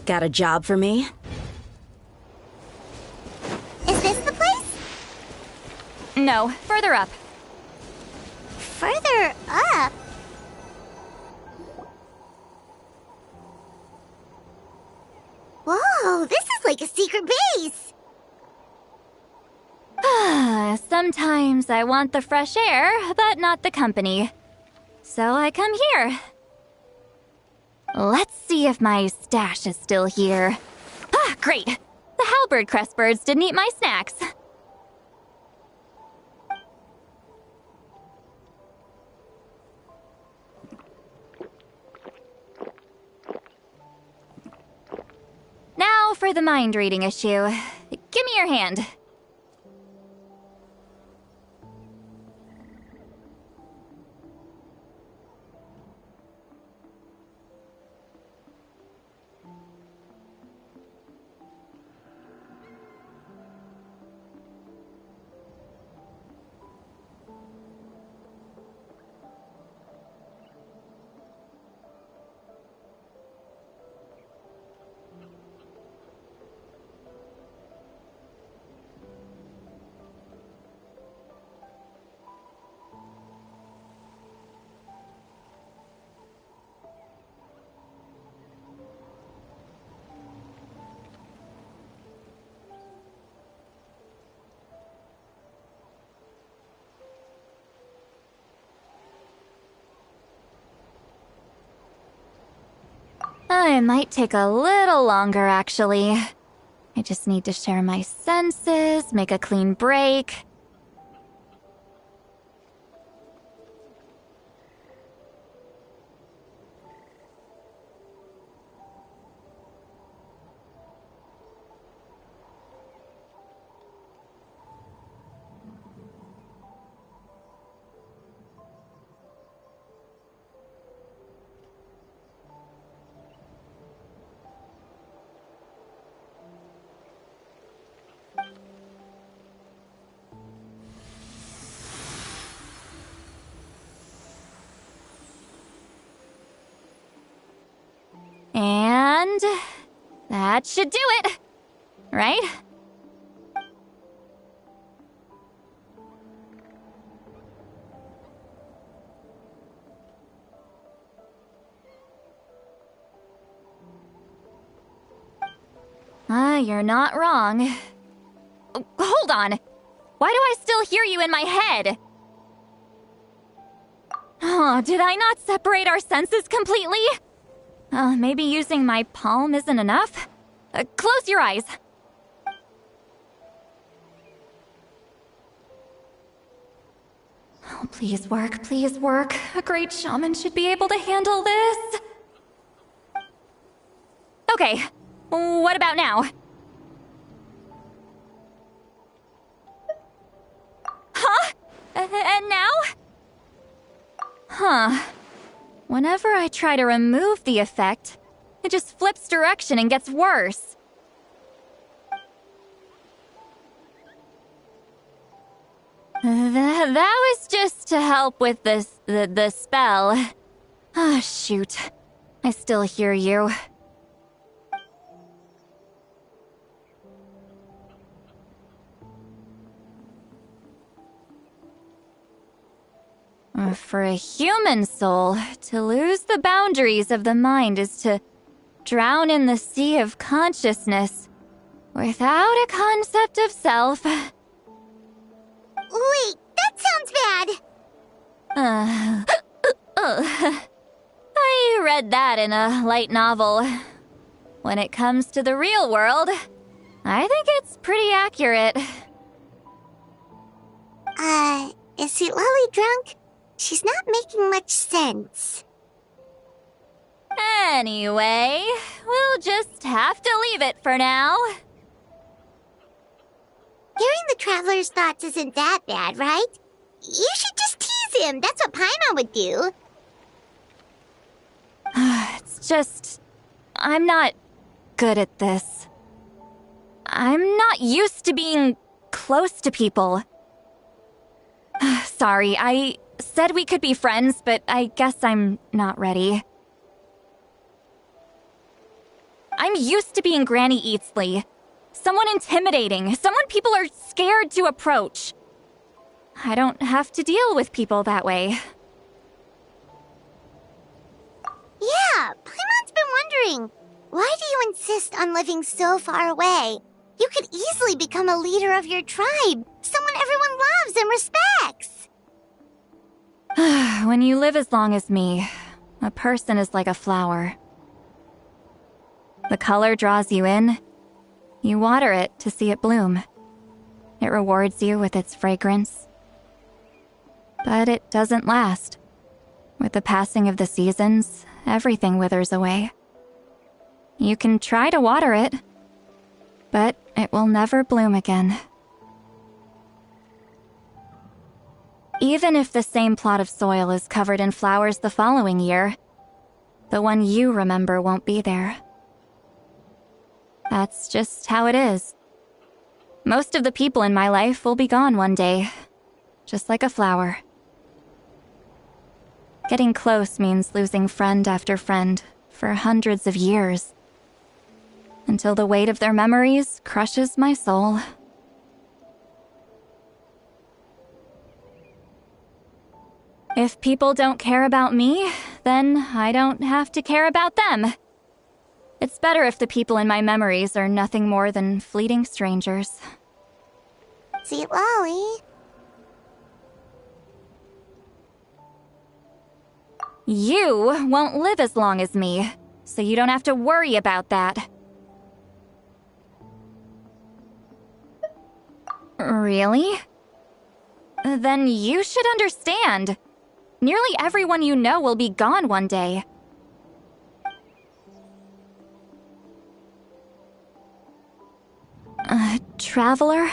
Got a job for me? Is this the place? No, further up. Further up? Whoa, this is like a secret base! Sometimes I want the fresh air, but not the company. So I come here. Let's see if my stash is still here. Ah, great! The halberd crest birds didn't eat my snacks. Now for the mind reading issue. Give me your hand. It might take a little longer, actually. I just need to share my senses, make a clean break. And that should do it, right? You're not wrong. Hold on. Why do I still hear you in my head? Oh, did I not separate our senses completely? Maybe using my palm isn't enough? Close your eyes. Please work, please work. A great shaman should be able to handle this. Okay, what about now? Huh? And now? Huh. Whenever I try to remove the effect, it just flips direction and gets worse. That was just to help with the spell. Ah, shoot. I still hear you. For a human soul, to lose the boundaries of the mind is to drown in the sea of consciousness without a concept of self. Wait, that sounds bad. I read that in a light novel. When it comes to the real world, I think it's pretty accurate. Is Sweet Lolly drunk? She's not making much sense. Anyway, we'll just have to leave it for now. Hearing the Traveler's thoughts isn't that bad, right? You should just tease him. That's what Paimon would do. It's just... I'm not good at this. I'm not used to being close to people. Sorry, I said we could be friends, but I guess I'm not ready. I'm used to being Granny Eatsley. Someone intimidating, someone people are scared to approach. I don't have to deal with people that way. Yeah, Paimon's been wondering, why do you insist on living so far away? You could easily become a leader of your tribe, someone everyone loves and respects. When you live as long as me, a person is like a flower. The color draws you in. You water it to see it bloom. It rewards you with its fragrance. But it doesn't last. With the passing of the seasons, everything withers away. You can try to water it, but it will never bloom again. Even if the same plot of soil is covered in flowers the following year, the one you remember won't be there. That's just how it is. Most of the people in my life will be gone one day, just like a flower. Getting close means losing friend after friend for hundreds of years, until the weight of their memories crushes my soul. If people don't care about me, then I don't have to care about them. It's better if the people in my memories are nothing more than fleeting strangers. Sweet Lolly. You won't live as long as me, so you don't have to worry about that. Really? Then you should understand. Nearly everyone you know will be gone one day. Traveler?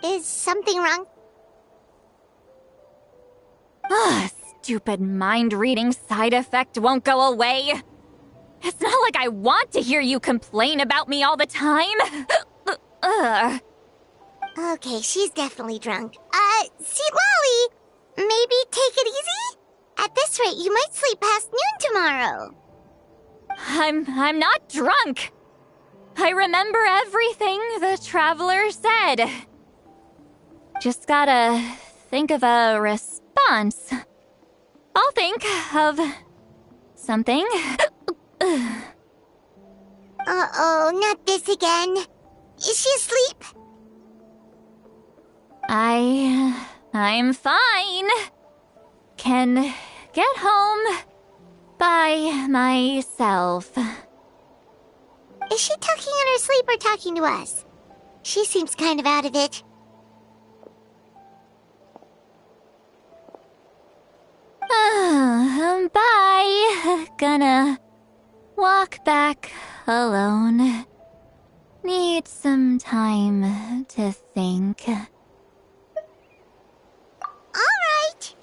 Is something wrong? Stupid mind-reading side effect won't go away. It's not like I want to hear you complain about me all the time. Okay, she's definitely drunk. Sweet Lolly, maybe take it easy? At this rate, you might sleep past noon tomorrow. I'm not drunk. I remember everything the traveler said. Just gotta think of a response. I'll think of something. Uh-oh, not this again. Is she asleep? I'm fine. Can get home by myself. Is she talking in her sleep or talking to us? She seems kind of out of it. Bye. Gonna walk back alone. Need some time to think. All right.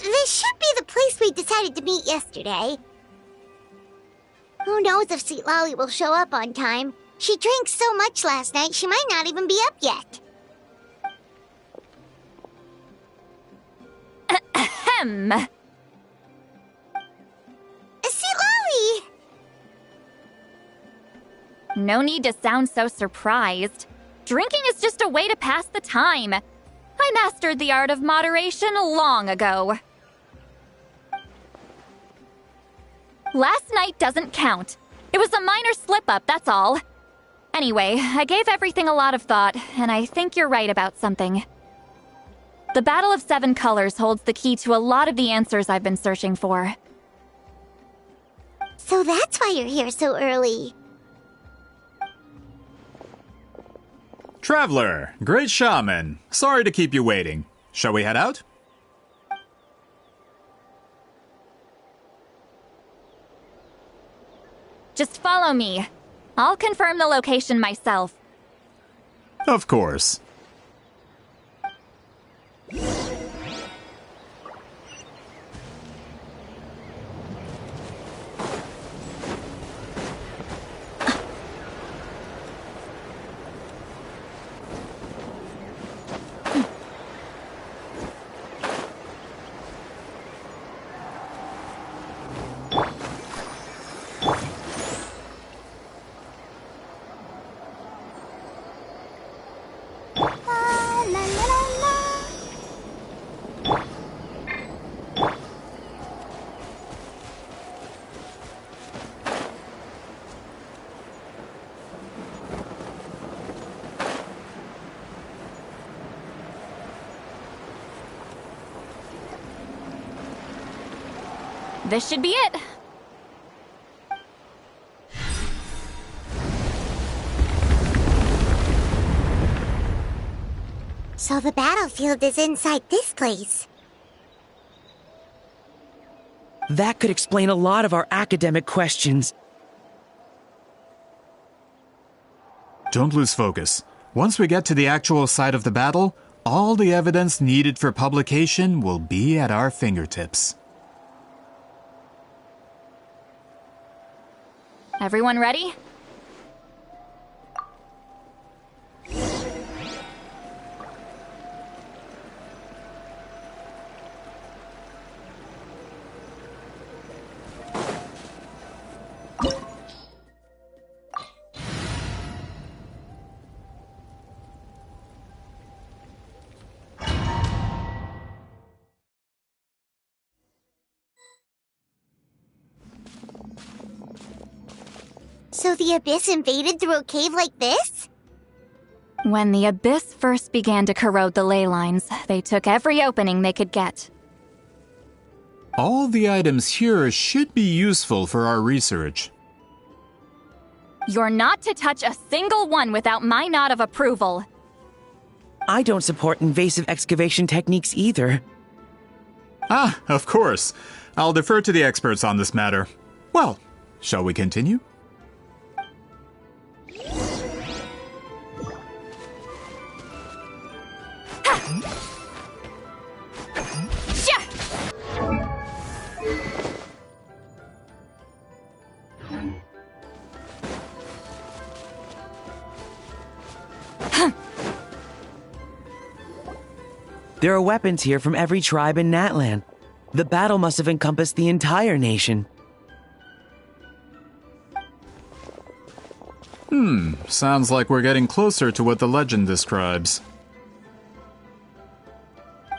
This should be the place we decided to meet yesterday. Who knows if Sweet Lolly will show up on time? She drank so much last night, she might not even be up yet. Ahem. Sweet Lolly! No need to sound so surprised. Drinking is just a way to pass the time. I mastered the art of moderation long ago. Last night doesn't count. It was a minor slip-up, that's all. Anyway, I gave everything a lot of thought, and I think you're right about something. The Battle of Seven Colors holds the key to a lot of the answers I've been searching for. So that's why you're here so early. Traveler, great shaman. Sorry to keep you waiting. Shall we head out? Just follow me. I'll confirm the location myself. Of course. This should be it. So the battlefield is inside this place. That could explain a lot of our academic questions. Don't lose focus. Once we get to the actual site of the battle, all the evidence needed for publication will be at our fingertips. Everyone ready? So the Abyss invaded through a cave like this? When the Abyss first began to corrode the ley lines, they took every opening they could get. All the items here should be useful for our research. You're not to touch a single one without my nod of approval. I don't support invasive excavation techniques either. Ah, of course. I'll defer to the experts on this matter. Well, shall we continue? There are weapons here from every tribe in Natlan. The battle must have encompassed the entire nation. Sounds like we're getting closer to what the legend describes.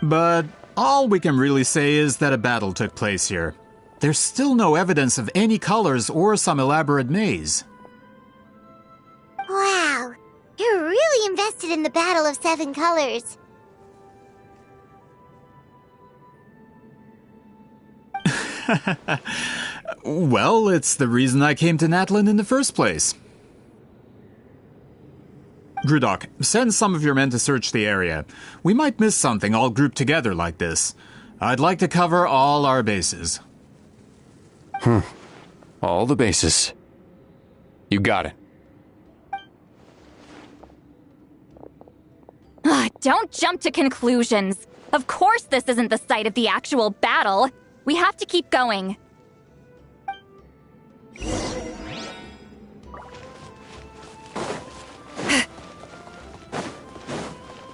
But all we can really say is that a battle took place here. There's still no evidence of any colors or some elaborate maze. Wow, you're really invested in the Battle of Seven Colors. Well, it's the reason I came to Natlan in the first place. Grudok, send some of your men to search the area. We might miss something all grouped together like this. I'd like to cover all our bases. All the bases. You got it. Don't jump to conclusions. Of course this isn't the site of the actual battle. We have to keep going.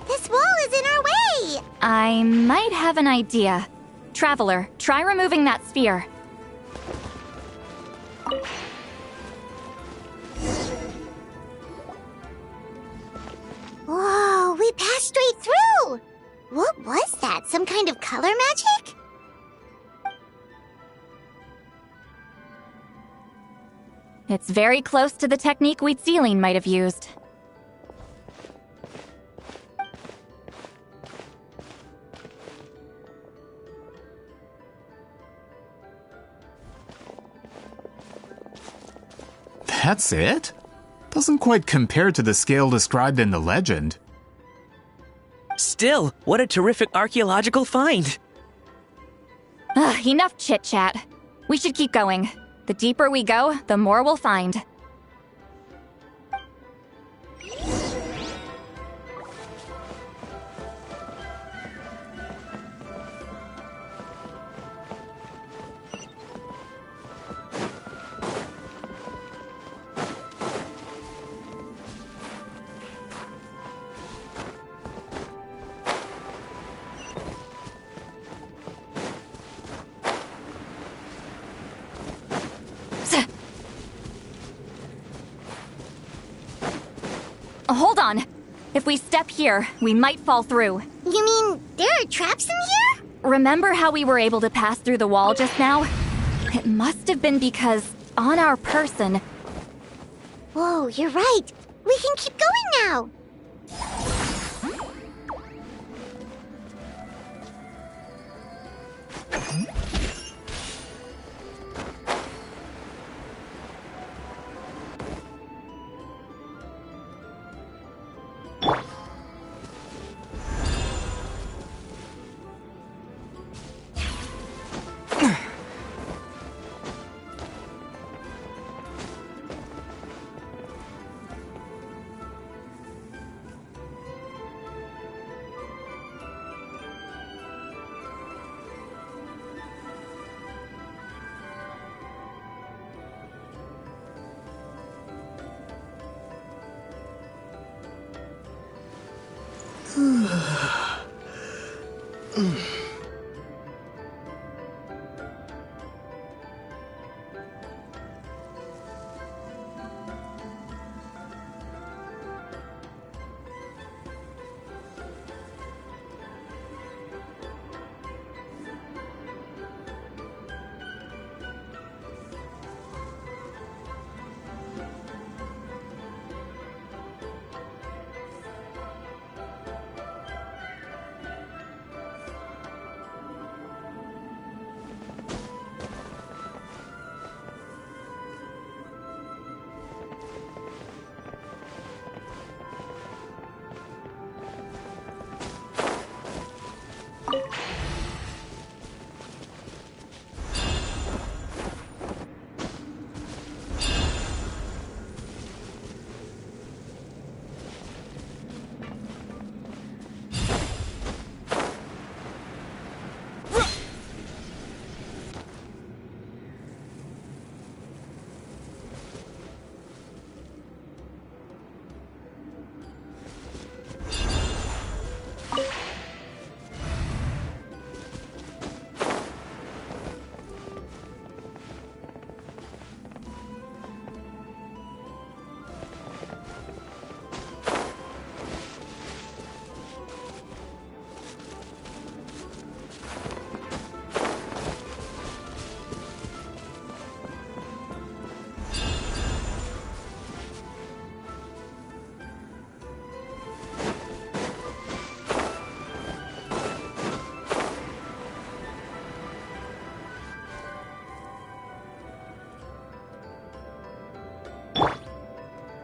This wall is in our way! I might have an idea. Traveler, try removing that sphere. Whoa, we passed straight through! What was that? Some kind of color magic? It's very close to the technique Wheatsealing might have used. That's it? Doesn't quite compare to the scale described in the legend. Still, what a terrific archaeological find! Enough chit-chat. We should keep going. The deeper we go, the more we'll find. Hold on. If we step here, we might fall through. You mean there are traps in here? Remember how we were able to pass through the wall just now? It must have been because, on our person... Whoa, you're right. We can keep going now.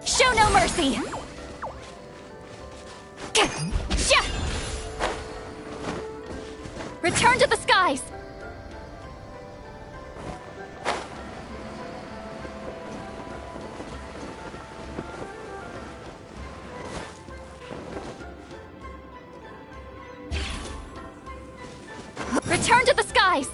Show no mercy! Return to the skies! Return to the skies!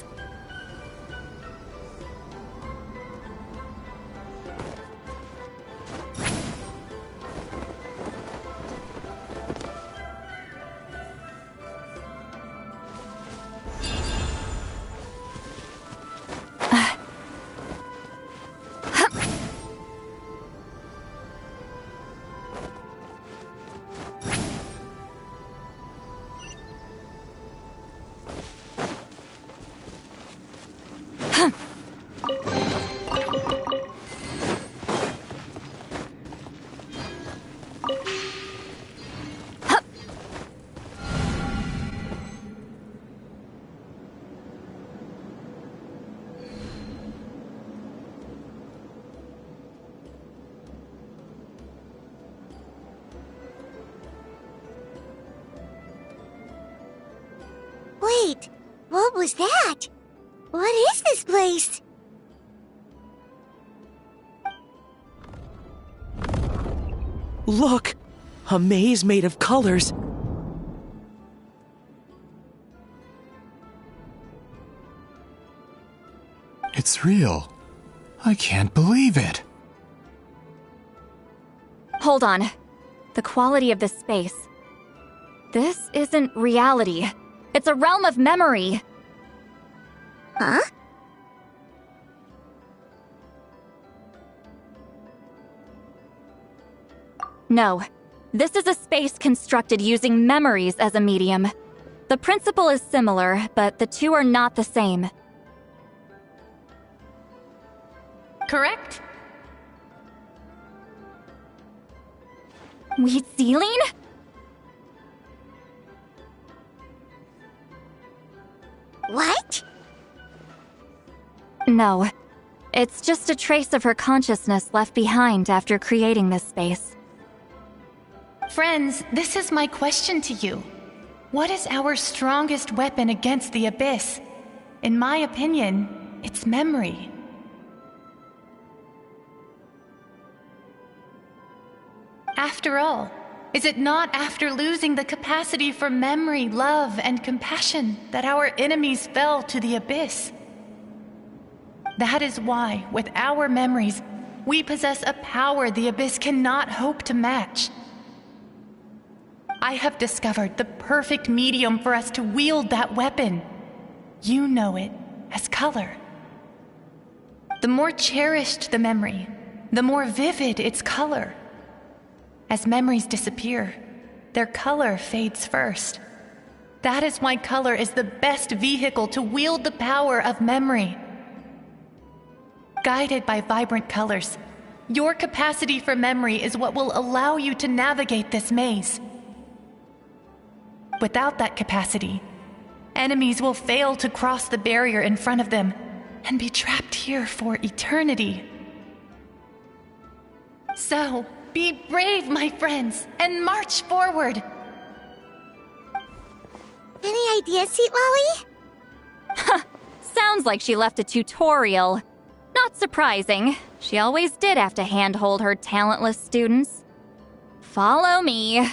Wait, what was that? What is this place? Look! A maze made of colors. It's real. I can't believe it. Hold on. The quality of this space. This isn't reality. It's a realm of memory. Huh? No. This is a space constructed using memories as a medium. The principle is similar, but the two are not the same. Correct? Wheat ceiling? What? No. It's just a trace of her consciousness left behind after creating this space. Friends, this is my question to you. What is our strongest weapon against the Abyss? In my opinion, it's memory. After all, is it not after losing the capacity for memory, love, and compassion that our enemies fell to the Abyss? That is why, with our memories, we possess a power the Abyss cannot hope to match. I have discovered the perfect medium for us to wield that weapon. You know it as color. The more cherished the memory, the more vivid its color. As memories disappear, their color fades first. That is why color is the best vehicle to wield the power of memory. Guided by vibrant colors, your capacity for memory is what will allow you to navigate this maze. Without that capacity, enemies will fail to cross the barrier in front of them and be trapped here for eternity. So, be brave, my friends, and march forward. Any ideas, Sweet Lolly? Sounds like she left a tutorial. Not surprising. She always did have to handhold her talentless students. Follow me.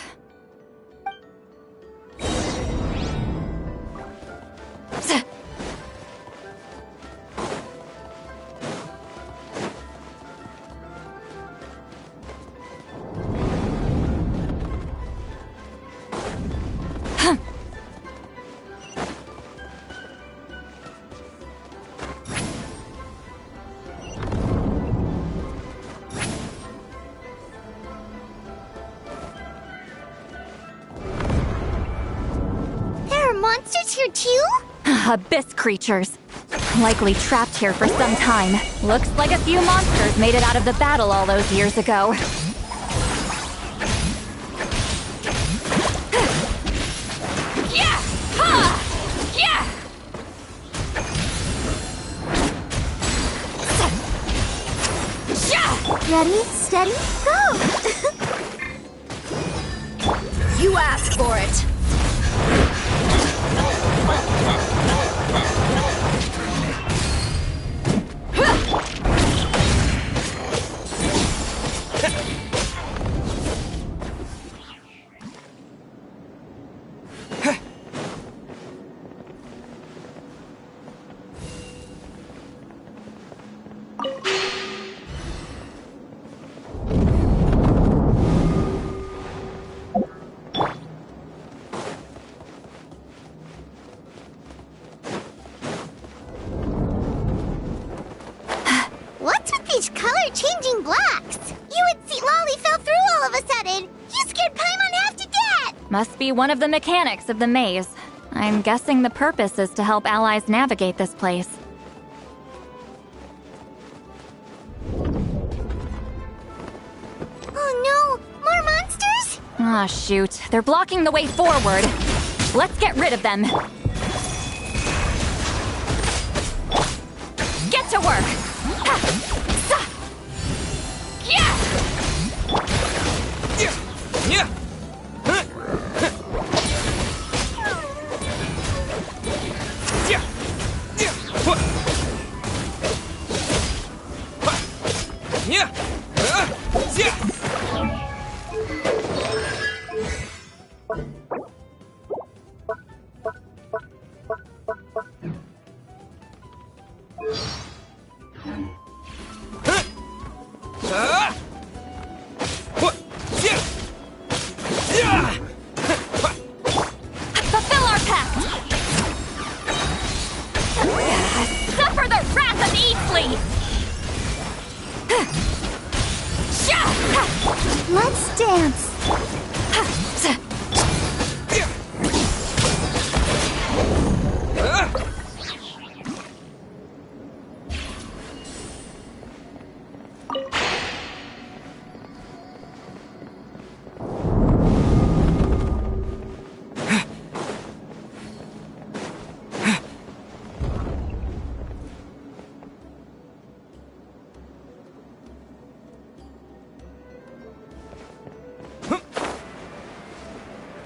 Monsters here too? Abyss creatures. Likely trapped here for some time. Looks like a few monsters made it out of the battle all those years ago. Yeah! Ha! Yeah! Ready, steady, go! You asked for it. Changing blocks! You and Sweet Lolly fell through all of a sudden! You scared Paimon half to death! Must be one of the mechanics of the maze. I'm guessing the purpose is to help allies navigate this place. Oh no! More monsters? Aw, shoot. They're blocking the way forward. Let's get rid of them. Get to work! Let's dance.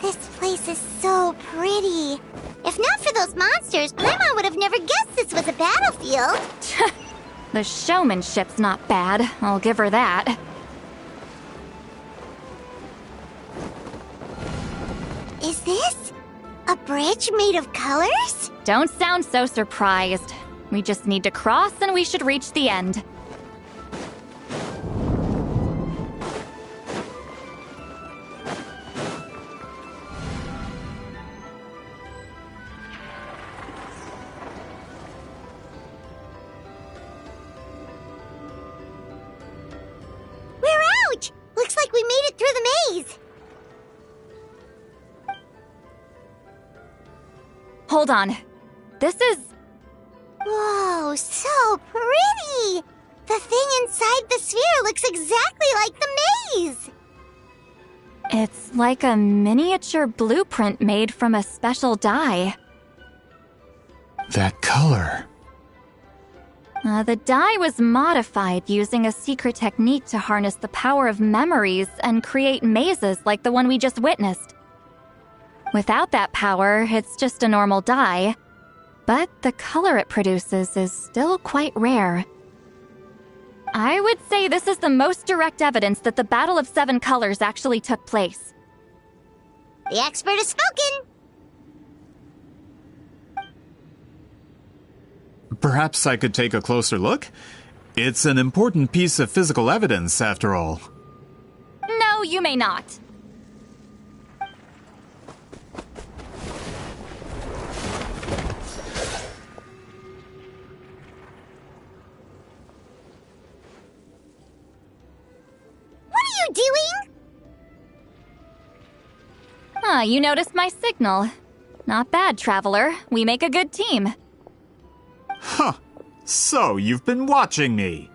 This place is so pretty. If not for those monsters, Paimon would have never guessed this was a battlefield. The showmanship's not bad, I'll give her that. Is this a bridge made of colors? Don't sound so surprised. We just need to cross and we should reach the end. hold on. This is... Whoa, so pretty! The thing inside the sphere looks exactly like the maze! It's like a miniature blueprint made from a special dye. That color. The dye was modified using a secret technique to harness the power of memories and create mazes like the one we just witnessed. Without that power, it's just a normal dye, but the color it produces is still quite rare. I would say this is the most direct evidence that the Battle of Seven Colors actually took place. The expert has spoken! Perhaps I could take a closer look? It's an important piece of physical evidence, after all. No, you may not. What are you doing? You noticed my signal. Not bad, Traveler. We make a good team. Huh. So, you've been watching me.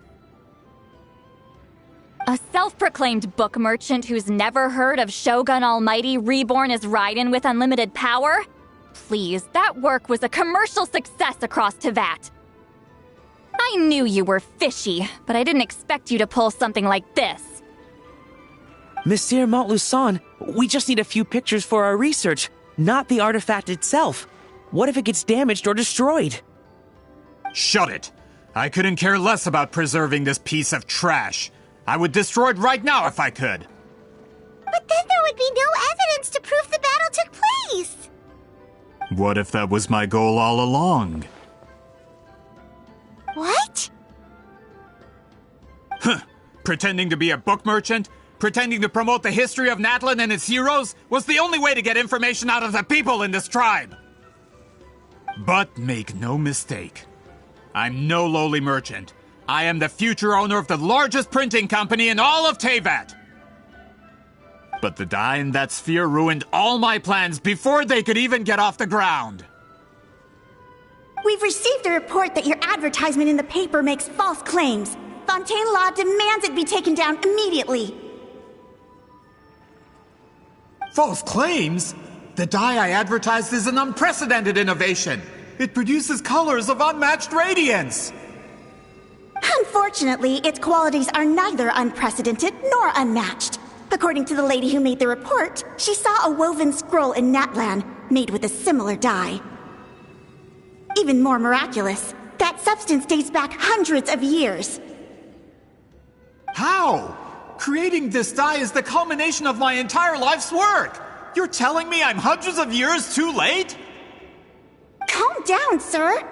A self-proclaimed book merchant who's never heard of Shogun Almighty reborn as Raiden with unlimited power? Please, that work was a commercial success across Teyvat. I knew you were fishy, but I didn't expect you to pull something like this. Monsieur Montluçon, we just need a few pictures for our research, not the artifact itself. What if it gets damaged or destroyed? Shut it! I couldn't care less about preserving this piece of trash. I would destroy it right now if I could. But then there would be no evidence to prove the battle took place. What if that was my goal all along? What? Huh. Pretending to be a book merchant, pretending to promote the history of Natlan and its heroes, was the only way to get information out of the people in this tribe. But make no mistake. I'm no lowly merchant. I am the future owner of the largest printing company in all of Teyvat. But the dye in that sphere ruined all my plans before they could even get off the ground. We've received a report that your advertisement in the paper makes false claims. Fontaine Law demands it be taken down immediately. False claims? The dye I advertised is an unprecedented innovation. It produces colors of unmatched radiance. Unfortunately, its qualities are neither unprecedented nor unmatched. According to the lady who made the report, she saw a woven scroll in Natlan made with a similar dye. Even more miraculous, that substance dates back hundreds of years. How? Creating this dye is the culmination of my entire life's work. You're telling me I'm hundreds of years too late? Calm down, sir.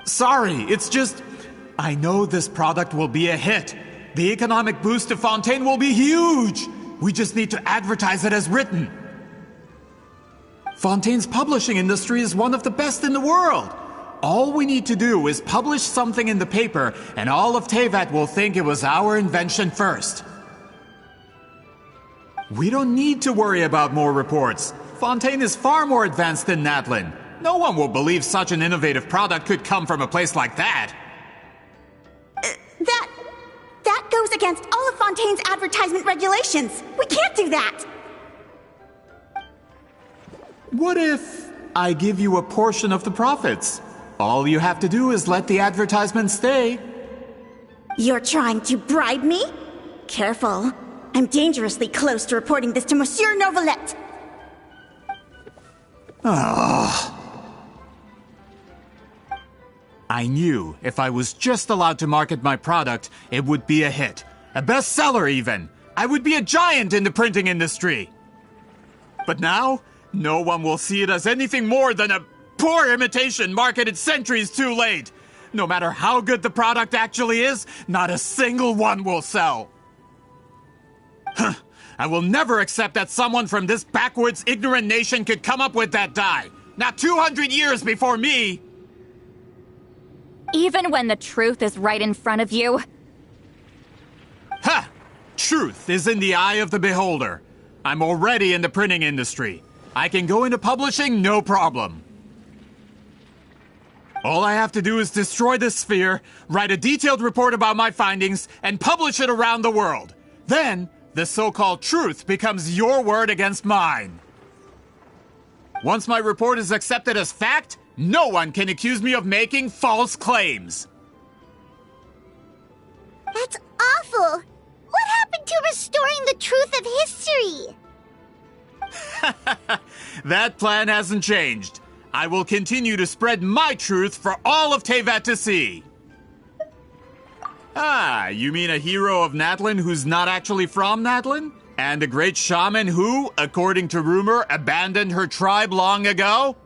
Sorry, it's just... I know this product will be a hit. The economic boost to Fontaine will be huge. We just need to advertise it as written. Fontaine's publishing industry is one of the best in the world. All we need to do is publish something in the paper, and all of Teyvat will think it was our invention first. We don't need to worry about more reports. Fontaine is far more advanced than Natlan. No one will believe such an innovative product could come from a place like that. That goes against all of Fontaine's advertisement regulations. We can't do that. What if I give you a portion of the profits? All you have to do is let the advertisement stay. You're trying to bribe me? Careful. I'm dangerously close to reporting this to Monsieur Novelette. Ah. I knew if I was just allowed to market my product, it would be a hit. A bestseller, even. I would be a giant in the printing industry. But now, no one will see it as anything more than a poor imitation marketed centuries too late. No matter how good the product actually is, not a single one will sell. I will never accept that someone from this backwoods, ignorant nation could come up with that dye. Not 200 years before me. Even when the truth is right in front of you? Ha! Truth is in the eye of the beholder. I'm already in the printing industry. I can go into publishing, no problem. All I have to do is destroy this sphere, write a detailed report about my findings, and publish it around the world. Then, the so-called truth becomes your word against mine. Once my report is accepted as fact, no one can accuse me of making false claims. That's awful. What happened to restoring the truth of history? That plan hasn't changed. I will continue to spread my truth for all of Teyvat to see. Ah, you mean a hero of Natlan who's not actually from Natlan? And a great shaman who, according to rumor, abandoned her tribe long ago?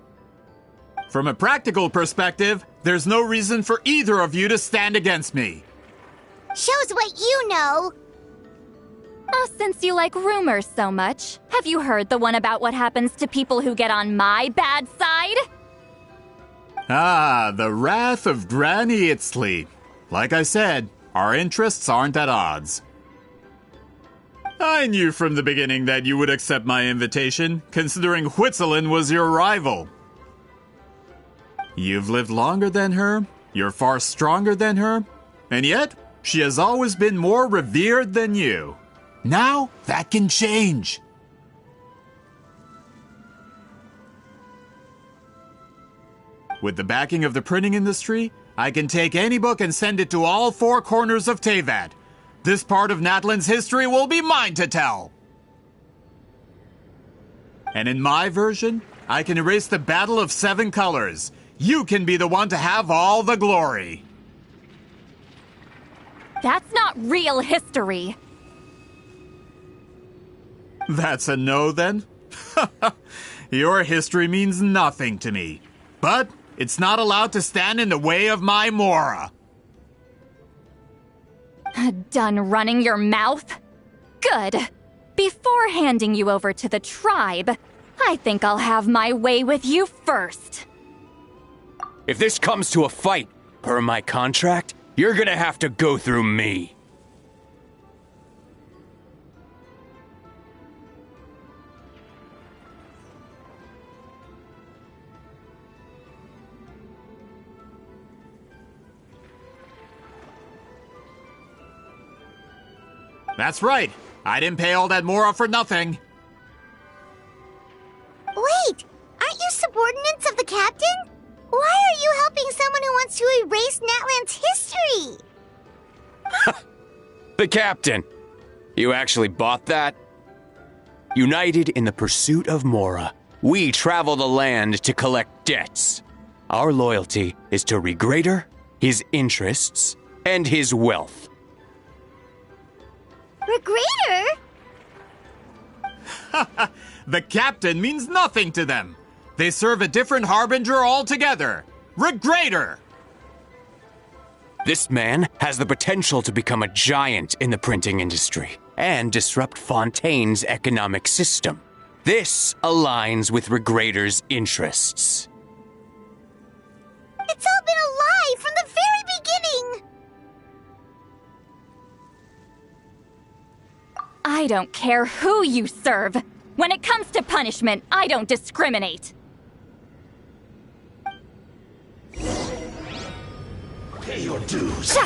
From a practical perspective, there's no reason for either of you to stand against me. Shows what you know. Oh, since you like rumors so much, have you heard the one about what happens to people who get on my bad side? Ah, the wrath of Granny Itzli. Like I said, our interests aren't at odds. I knew from the beginning that you would accept my invitation, considering Huitzilin was your rival. You've lived longer than her, you're far stronger than her, and yet, she has always been more revered than you. Now, that can change. With the backing of the printing industry, I can take any book and send it to all four corners of Teyvat. This part of Natlan's history will be mine to tell. And in my version, I can erase the Battle of Seven Colors. You can be the one to have all the glory. That's not real history. That's a no, then? Your history means nothing to me. But it's not allowed to stand in the way of my Mora. Done running your mouth? Good. Before handing you over to the tribe, I think I'll have my way with you first. If this comes to a fight, per my contract, you're gonna have to go through me. That's right. I didn't pay all that Mora for nothing. Wait, aren't you subordinates of the captain? Why are you helping someone who wants to erase Natlan's history? The captain! You actually bought that? United in the pursuit of Mora, we travel the land to collect debts. Our loyalty is to Regrader, his interests, and his wealth. Regrader? The captain means nothing to them. They serve a different harbinger altogether. Regrader! This man has the potential to become a giant in the printing industry and disrupt Fontaine's economic system. This aligns with Regrader's interests. It's all been a lie from the very beginning! I don't care who you serve. When it comes to punishment, I don't discriminate. Pay your dues.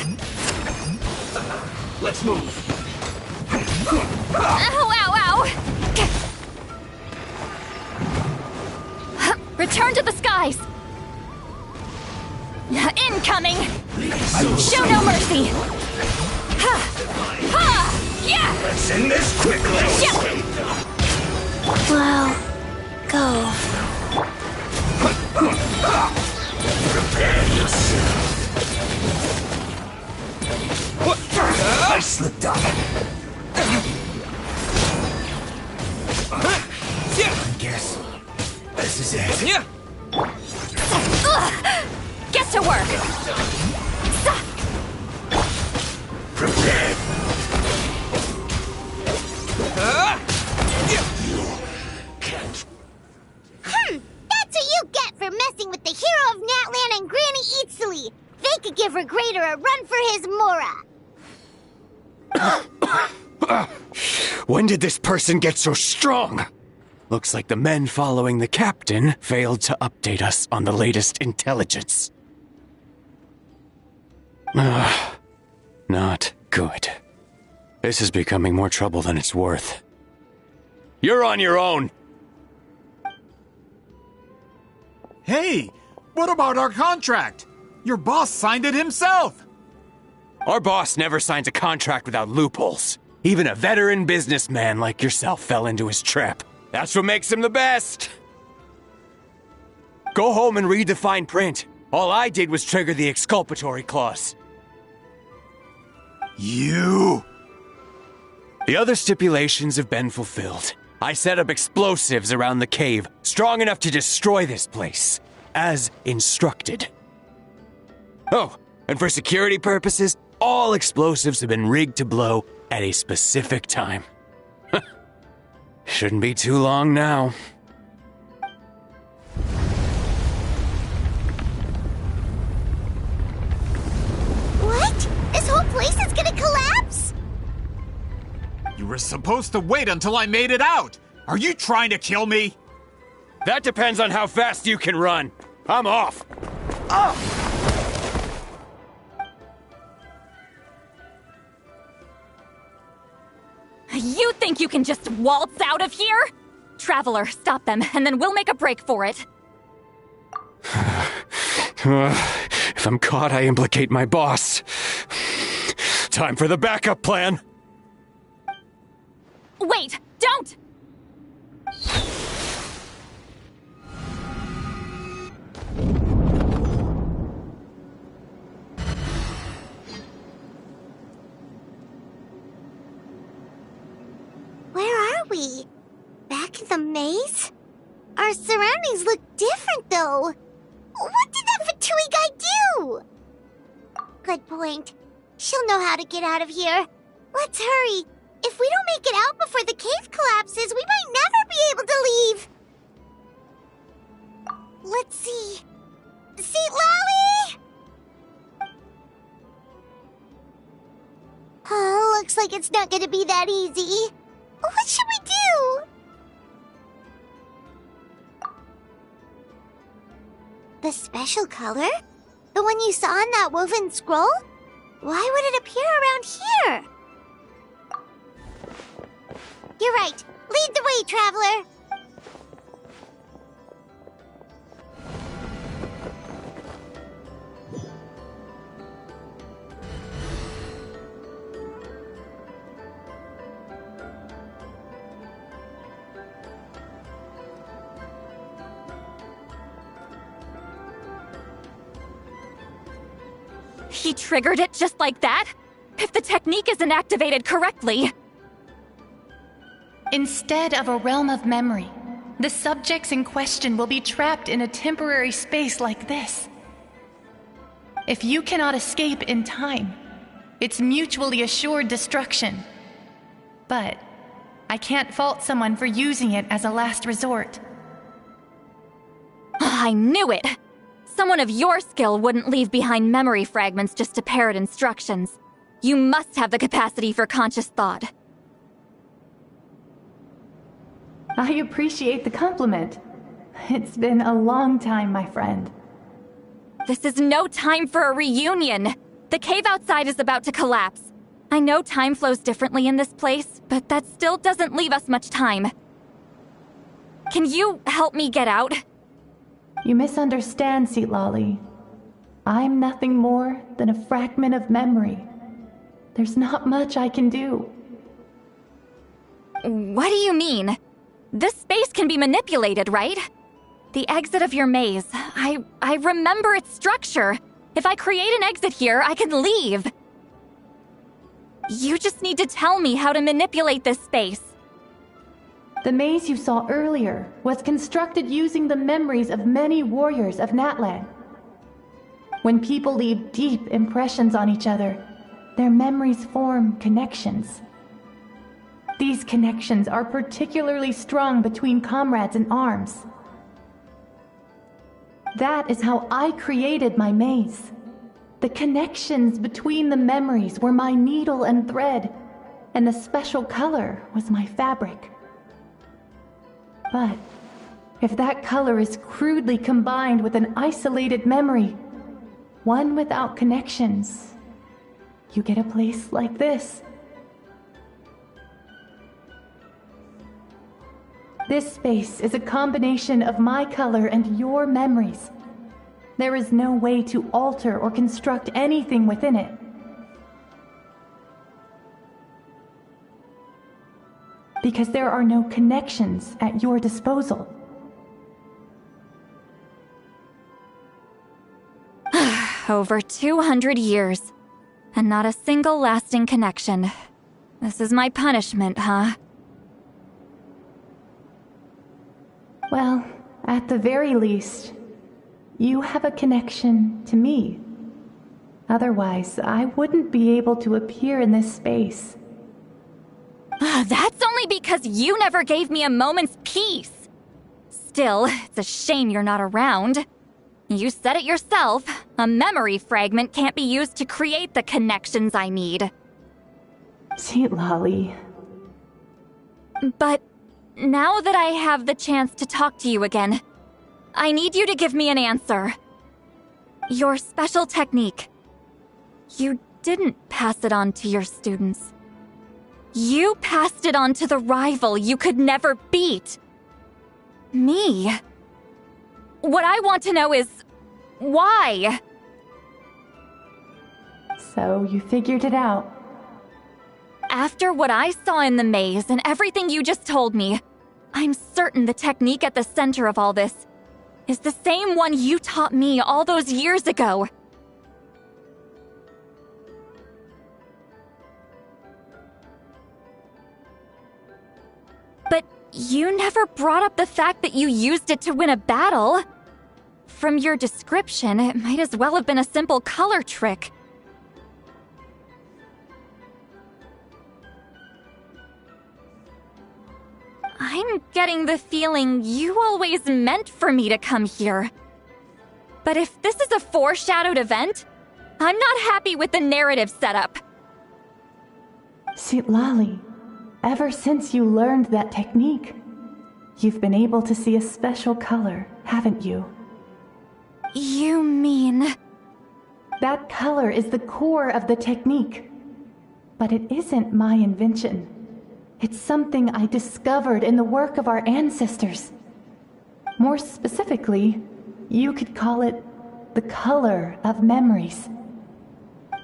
Let's move. Ow, ow, ow! Return to the skies! Incoming! Show no mercy! Let's end this quickly. Well, go. Prepare yourself. I slipped up. I guess this is it. Get to work! Prepare. That's what you get for messing with the hero of Natlan and Granny Itzli. They could give Regrader a run for his Mora. When did this person get so strong? Looks like the men following the captain failed to update us on the latest intelligence. Not good. This is becoming more trouble than it's worth. You're on your own! Hey, what about our contract? Your boss signed it himself! Our boss never signs a contract without loopholes. Even a veteran businessman like yourself fell into his trap. That's what makes him the best! Go home and read the fine print. All I did was trigger the exculpatory clause. You... The other stipulations have been fulfilled. I set up explosives around the cave, strong enough to destroy this place, as instructed. Oh, and for security purposes, all explosives have been rigged to blow at a specific time. Shouldn't be too long now. What? This whole place is gonna collapse? You were supposed to wait until I made it out! Are you trying to kill me? That depends on how fast you can run. I'm off. You think you can just waltz out of here? Traveler, stop them, and then we'll make a break for it. If I'm caught, I implicate my boss. Time for the backup plan. Wait, don't! Where are we? Back in the maze? Our surroundings look different, though. What did that Fatui guy do? Good point. She'll know how to get out of here. Let's hurry. If we don't make it out before the cave collapses, we might never be able to leave. Let's see. Seat Lolly! Oh, looks like it's not gonna be that easy. What should we do? The special color? The one you saw in that woven scroll? Why would it appear around here? You're right. Lead the way, traveler. He triggered it just like that? If the technique isn't activated correctly... Instead of a realm of memory, the subjects in question will be trapped in a temporary space like this. If you cannot escape in time, it's mutually assured destruction. But I can't fault someone for using it as a last resort. I knew it! Someone of your skill wouldn't leave behind memory fragments just to parrot instructions. You must have the capacity for conscious thought. I appreciate the compliment. It's been a long time, my friend. This is no time for a reunion! The cave outside is about to collapse. I know time flows differently in this place, but that still doesn't leave us much time. Can you help me get out? You misunderstand, Seatlali. I'm nothing more than a fragment of memory. There's not much I can do. What do you mean? This space can be manipulated, right? The exit of your maze. I remember its structure. If I create an exit here, I can leave. You just need to tell me how to manipulate this space. The maze you saw earlier was constructed using the memories of many warriors of Natlan. When people leave deep impressions on each other, their memories form connections. These connections are particularly strong between comrades in arms. That is how I created my maze. The connections between the memories were my needle and thread, and the special color was my fabric. But if that color is crudely combined with an isolated memory, one without connections you get a place like this. This space is a combination of my color and your memories. There is no way to alter or construct anything within it. Because there are no connections at your disposal. Over 200 years, and not a single lasting connection. This is my punishment, huh? Well, at the very least, you have a connection to me. Otherwise, I wouldn't be able to appear in this space. That's only because you never gave me a moment's peace. Still, it's a shame you're not around. You said it yourself. A memory fragment can't be used to create the connections I need. Sweet Lolly. But now that I have the chance to talk to you again, I need you to give me an answer. Your special technique. You didn't pass it on to your students. You passed it on to the rival you could never beat. Me. What I want to know is, why? So you figured it out. After what I saw in the maze and everything you just told me, I'm certain the technique at the center of all this is the same one you taught me all those years ago. But you never brought up the fact that you used it to win a battle. From your description, it might as well have been a simple color trick. I'm getting the feeling you always meant for me to come here. But if this is a foreshadowed event, I'm not happy with the narrative setup. Sweet Lolly, ever since you learned that technique, you've been able to see a special color, haven't you? You mean... That color is the core of the technique. But it isn't my invention. It's something I discovered in the work of our ancestors. More specifically, you could call it the color of memories.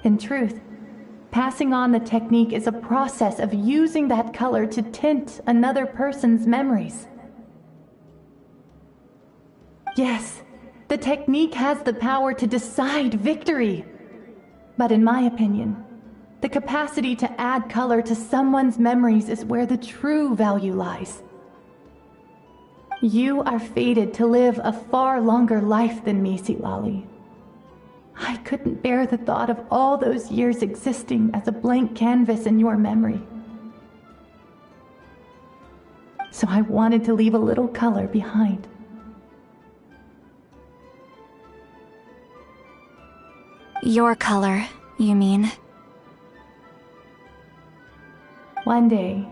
In truth, passing on the technique is a process of using that color to tint another person's memories. Yes, the technique has the power to decide victory. But in my opinion, the capacity to add color to someone's memories is where the true value lies. You are fated to live a far longer life than me, Sitlali. I couldn't bear the thought of all those years existing as a blank canvas in your memory. So I wanted to leave a little color behind. Your color, you mean? One day,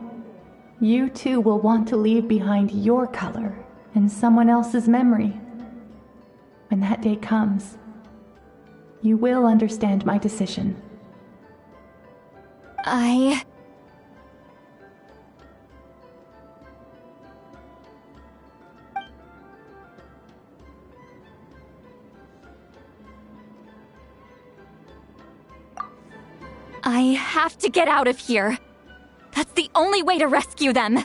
you too will want to leave behind your color in someone else's memory. When that day comes, you will understand my decision. I have to get out of here. That's the only way to rescue them.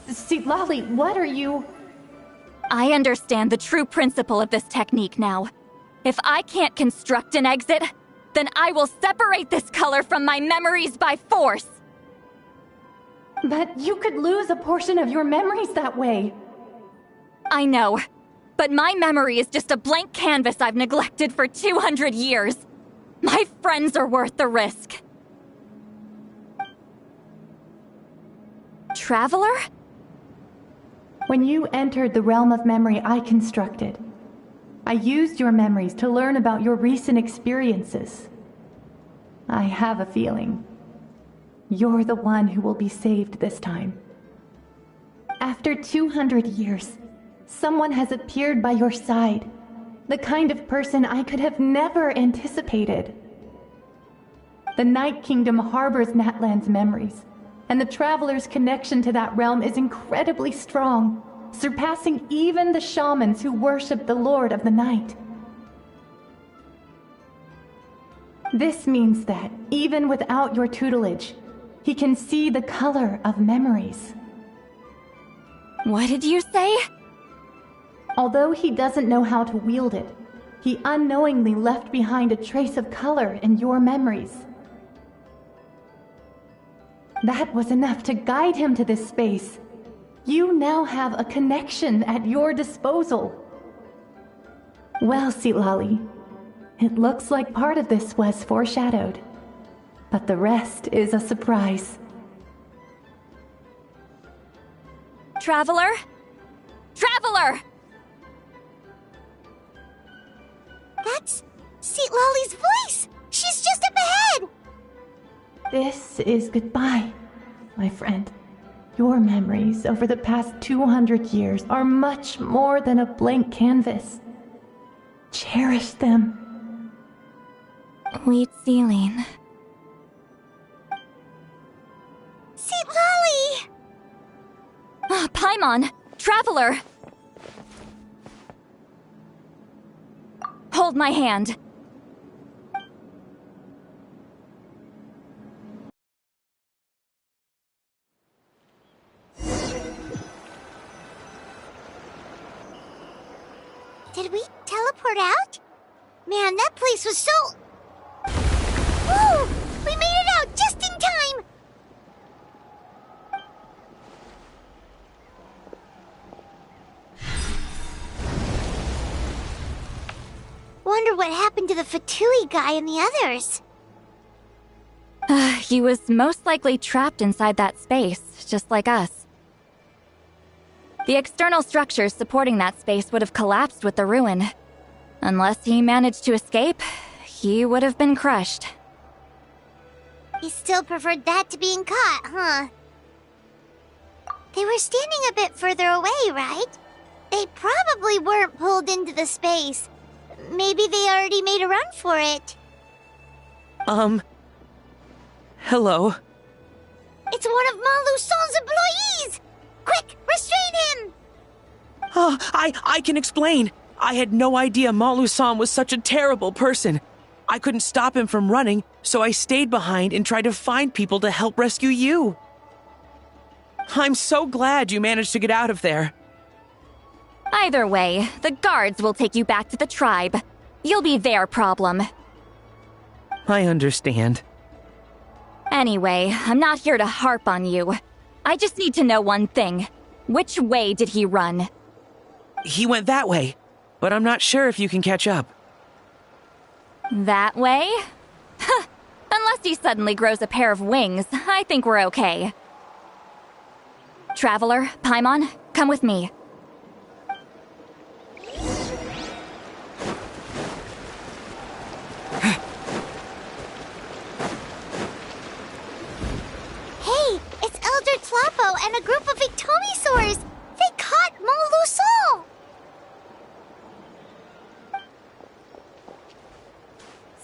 Sitlali, what are you... I understand the true principle of this technique now. If I can't construct an exit, then I will separate this color from my memories by force. But you could lose a portion of your memories that way. I know. But my memory is just a blank canvas I've neglected for 200 years. My friends are worth the risk. Traveler? When you entered the realm of memory I constructed, I used your memories to learn about your recent experiences. I have a feeling you're the one who will be saved this time. After 200 years, Someone has appeared by your side. The kind of person I could have never anticipated. The Night Kingdom harbors Natlan's memories, and the Traveler's connection to that realm is incredibly strong, surpassing even the shamans who worship the Lord of the Night. This means that, even without your tutelage, he can see the color of memories. What did you say? Although he doesn't know how to wield it, he unknowingly left behind a trace of color in your memories. That was enough to guide him to this space. You now have a connection at your disposal. Well, Sitlali, it looks like part of this was foreshadowed, but the rest is a surprise. Traveler? Traveler! That's Sitlali's voice! She's just up ahead! This is goodbye, my friend. Your memories over the past 200 years are much more than a blank canvas. Cherish them. Wheat ceiling. Sitlali! Paimon! Traveler! Hold my hand. Did we teleport out? Man, that place was so... Woo! We made it out just in time! Wonder what happened to the Fatui guy and the others. He was most likely trapped inside that space, just like us. The external structures supporting that space would have collapsed with the ruin. Unless he managed to escape, he would have been crushed. He still preferred that to being caught, huh? They were standing a bit further away, right? They probably weren't pulled into the space. Maybe they already made a run for it. Hello? It's one of Malu Son's employees! Quick, restrain him! Oh, I can explain. I had no idea Malu-san was such a terrible person. I couldn't stop him from running, so I stayed behind and tried to find people to help rescue you. I'm so glad you managed to get out of there. Either way, the guards will take you back to the tribe. You'll be their problem. I understand. Anyway, I'm not here to harp on you. I just need to know one thing. Which way did he run? He went that way, but I'm not sure if you can catch up. That way? Huh. Unless he suddenly grows a pair of wings, I think we're okay. Traveler, Paimon, come with me. Hey, it's Elder Tlapo and a group of Ictomisaurs! They caught Malu-san!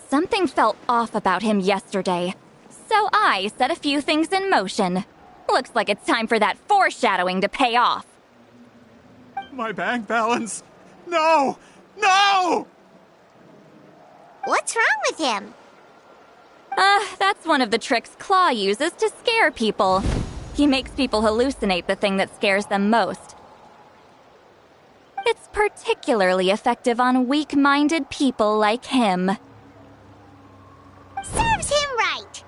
Something felt off about him yesterday, so I set a few things in motion. Looks like it's time for that foreshadowing to pay off. My bank balance! No! No! What's wrong with him? That's one of the tricks Claw uses to scare people. He makes people hallucinate the thing that scares them most. It's particularly effective on weak-minded people like him. Serves him right!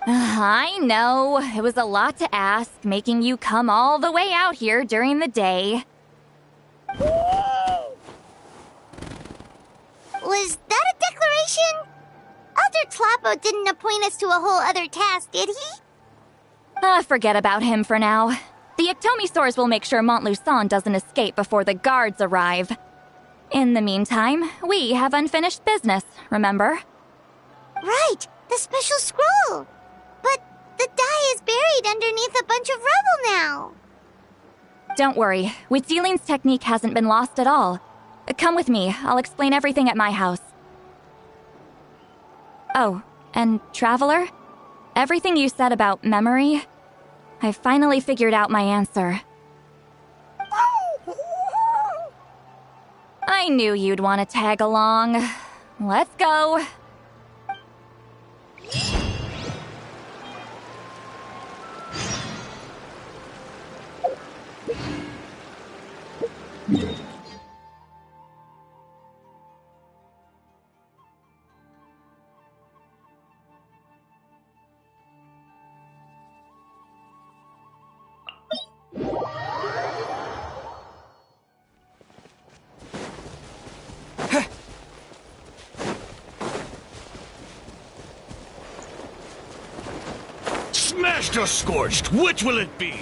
I know, it was a lot to ask, making you come all the way out here during the day. Was that a declaration? Elder Tlapo didn't appoint us to a whole other task, did he? Forget about him for now. The Ictomisaurs will make sure Montluçon doesn't escape before the guards arrive. In the meantime, we have unfinished business, remember? Right, the special scroll! But the die is buried underneath a bunch of Don't worry, Witzeline's technique hasn't been lost at all. Come with me, I'll explain everything at my house. Oh, and Traveler? Everything you said about memory, I finally figured out my answer. I knew you'd want to tag along. Let's go. Smashed or scorched, which will it be?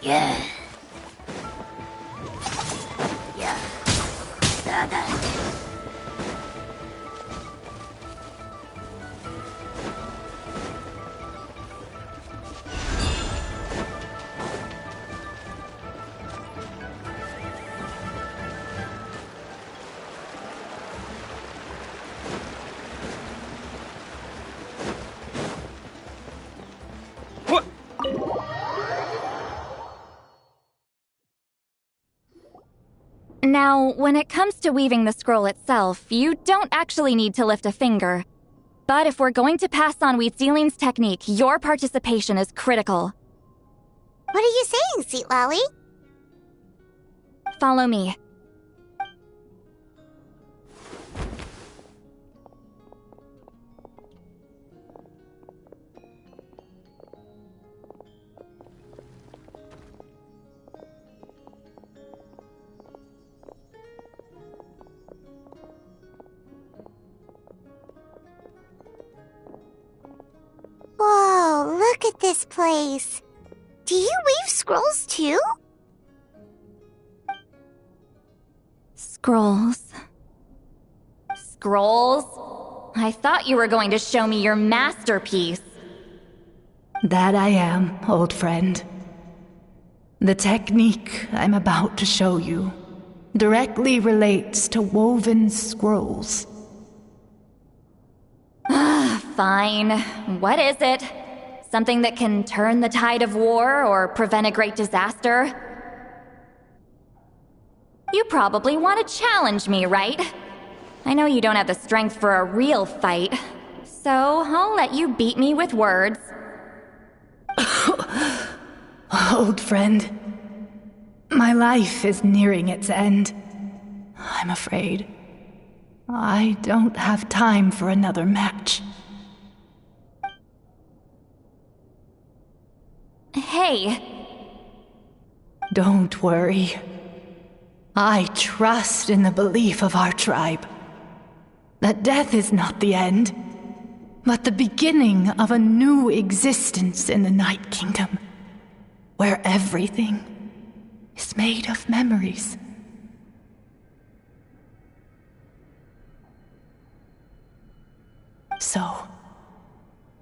Yeah. Yeah. Da-da. Now, when it comes to weaving the scroll itself, you don't actually need to lift a finger. But if we're going to pass on Witzeline's technique, your participation is critical. What are you saying, Sweet Lolly? Follow me. Whoa, look at this place. Do you weave scrolls too? Scrolls. Scrolls? I thought you were going to show me your masterpiece. That I am, old friend. The technique I'm about to show you directly relates to woven scrolls. Fine. What is it? Something that can turn the tide of war or prevent a great disaster? You probably want to challenge me, right? I know you don't have the strength for a real fight, so I'll let you beat me with words. Old friend, my life is nearing its end. I'm afraid I don't have time for another match. Hey. Don't worry. I trust in the belief of our tribe that death is not the end, but the beginning of a new existence in the Night Kingdom, where everything is made of memories. So,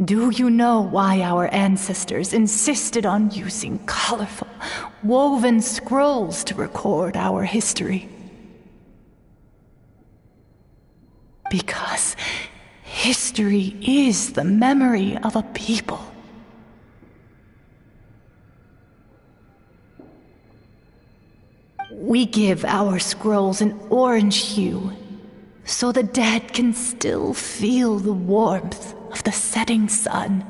do you know why our ancestors insisted on using colorful, woven scrolls to record our history? Because history is the memory of a people. We give our scrolls an orange hue, so the dead can still feel the warmth of the setting sun.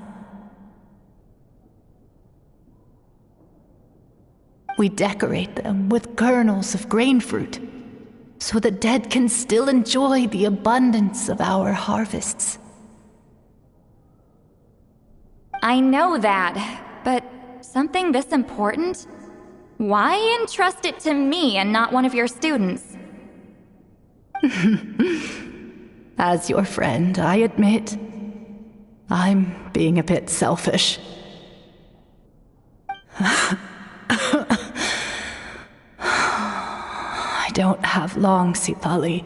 We decorate them with kernels of grain fruit, so the dead can still enjoy the abundance of our harvests. I know that, but something this important? Why entrust it to me and not one of your students? As your friend, I admit, I'm being a bit selfish. I don't have long, Sitali.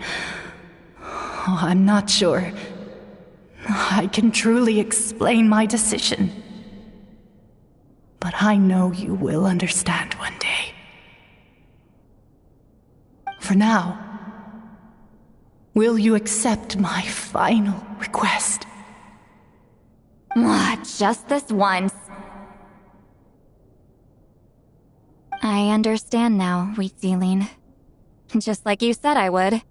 Oh, I'm not sure I can truly explain my decision. But I know you will understand one day. For now, will you accept my final request? Just this once. I understand now, Wheat Sealing. Just like you said I would.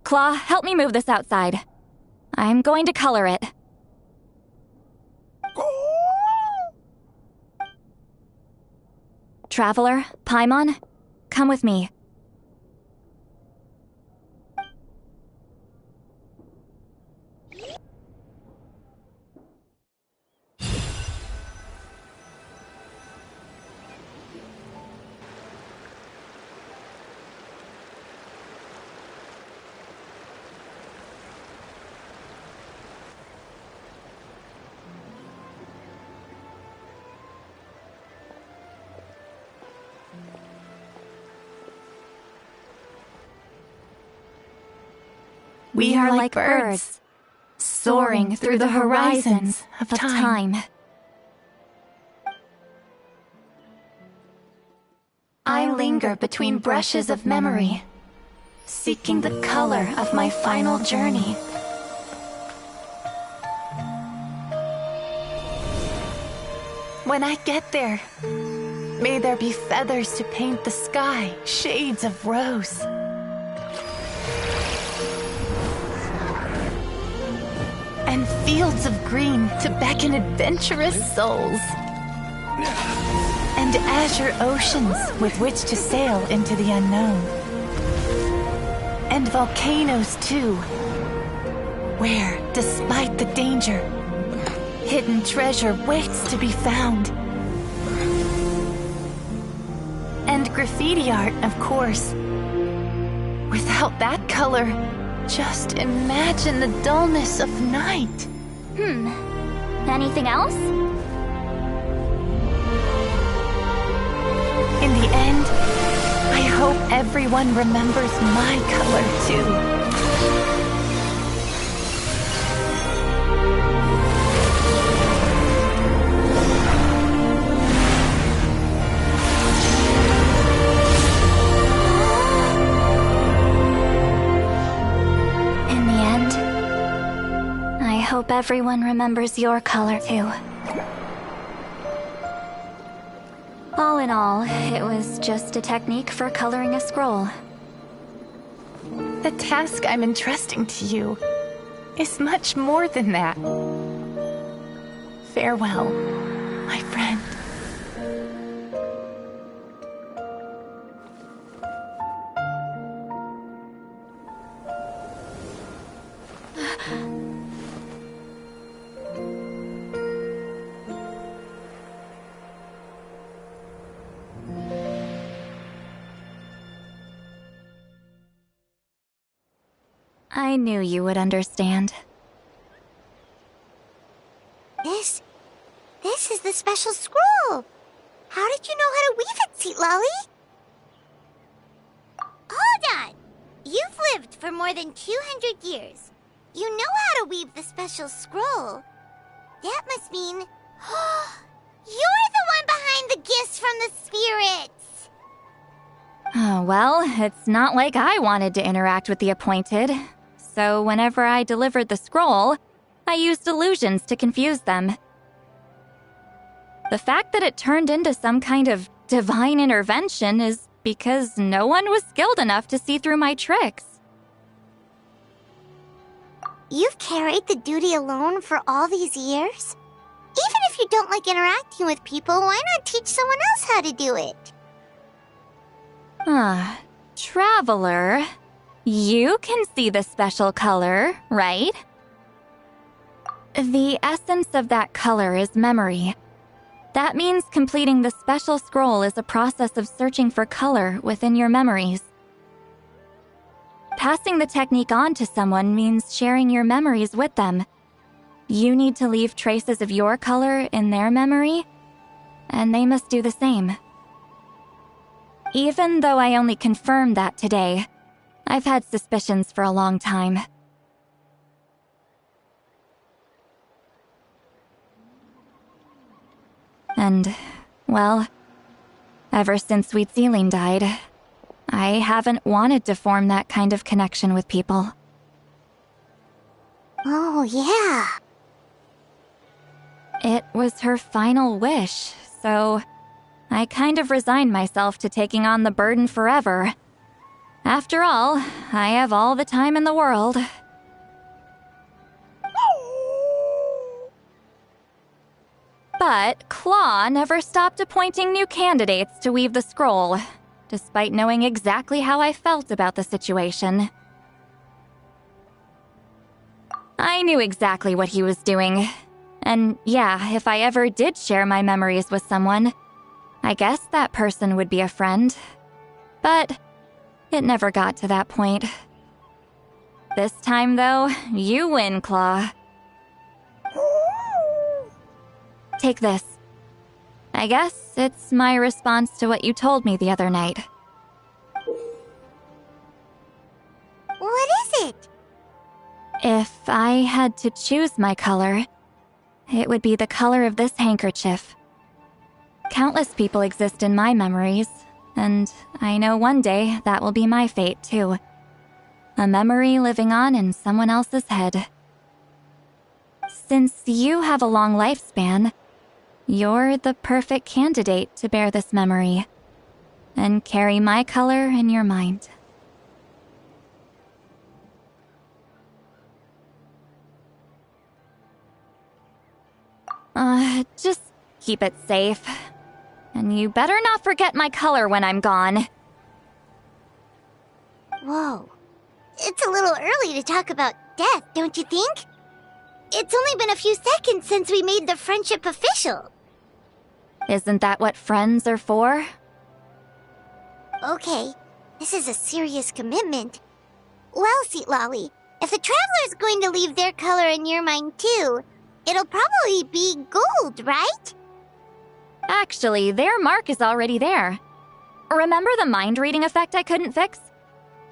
Claw, help me move this outside. I'm going to color it. Traveler, Paimon, come with me. We are like birds, soaring through the horizons of time. I linger between brushes of memory, seeking the color of my final journey. When I get there, may there be feathers to paint the sky, shades of rose. And fields of green to beckon adventurous souls. And azure oceans with which to sail into the unknown. And volcanoes too, where, despite the danger, hidden treasure waits to be found. And graffiti art, of course. Without that color, just imagine the dullness of night. Anything else? In the end, I hope everyone remembers my color too. I hope everyone remembers your color too. All in all, it was just a technique for coloring a scroll. The task I'm entrusting to you is much more than that. Farewell, my friend. I knew you would understand. This is the special scroll. How did you know how to weave it, Seat Lolly? Hold on. You've lived for more than 200 years. You know how to weave the special scroll. That must mean... you're the one behind the gifts from the spirits! Oh, well, it's not like I wanted to interact with the appointed. So whenever I delivered the scroll, I used illusions to confuse them. The fact that it turned into some kind of divine intervention is because no one was skilled enough to see through my tricks. You've carried the duty alone for all these years? Even if you don't like interacting with people, why not teach someone else how to do it? Traveler, you can see the special color, right? The essence of that color is memory. That means completing the special scroll is a process of searching for color within your memories. Passing the technique on to someone means sharing your memories with them. You need to leave traces of your color in their memory, and they must do the same. Even though I only confirmed that today, I've had suspicions for a long time. And, well, ever since Sweet Celine died, I haven't wanted to form that kind of connection with people. Oh, yeah. It was her final wish, so I kind of resigned myself to taking on the burden forever. After all, I have all the time in the world. But Claw never stopped appointing new candidates to weave the scroll, despite knowing exactly how I felt about the situation. I knew exactly what he was doing. And yeah, if I ever did share my memories with someone, I guess that person would be a friend. But it never got to that point. This time, though, you win, Claw. Take this. I guess it's my response to what you told me the other night. What is it? If I had to choose my color, it would be the color of this handkerchief. Countless people exist in my memories, and I know one day that will be my fate, too. A memory living on in someone else's head. Since you have a long lifespan, you're the perfect candidate to bear this memory and carry my color in your mind. Just keep it safe. And you better not forget my color when I'm gone. Whoa. It's a little early to talk about death, don't you think? It's only been a few seconds since we made the friendship official. Isn't that what friends are for? Okay, this is a serious commitment. Well, Seat Lolly, if the Traveler's going to leave their color in your mind too, it'll probably be gold, right? Actually, their mark is already there. Remember the mind reading effect I couldn't fix?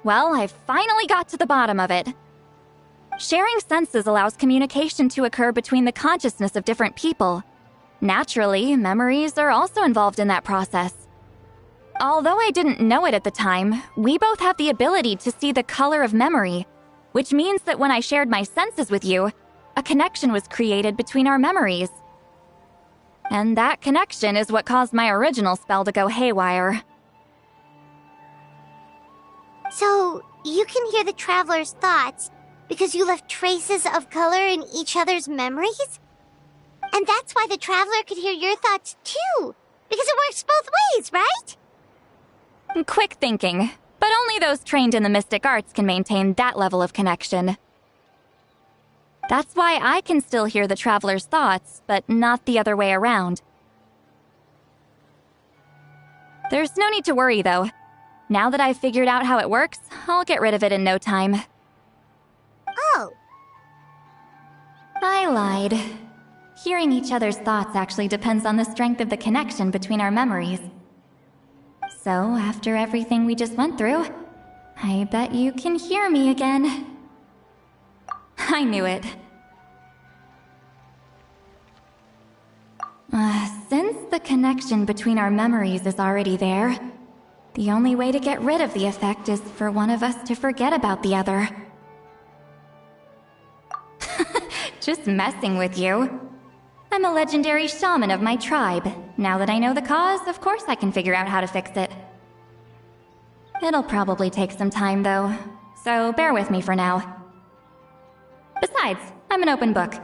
Well, I finally got to the bottom of it. Sharing senses allows communication to occur between the consciousness of different people. Naturally, memories are also involved in that process. Although I didn't know it at the time, we both have the ability to see the color of memory, which means that when I shared my senses with you, a connection was created between our memories. And that connection is what caused my original spell to go haywire. So, you can hear the Traveler's thoughts because you left traces of color in each other's memories? And that's why the Traveler could hear your thoughts too, because it works both ways, right? Quick thinking, but only those trained in the mystic arts can maintain that level of connection. That's why I can still hear the Traveler's thoughts, but not the other way around. There's no need to worry, though. Now that I've figured out how it works, I'll get rid of it in no time. Oh. I lied. Hearing each other's thoughts actually depends on the strength of the connection between our memories. So, after everything we just went through, I bet you can hear me again. I knew it. Since the connection between our memories is already there, the only way to get rid of the effect is for one of us to forget about the other. Just messing with you. I'm a legendary shaman of my tribe. Now that I know the cause, of course I can figure out how to fix it. It'll probably take some time, though, so bear with me for now. Besides, I'm an open book.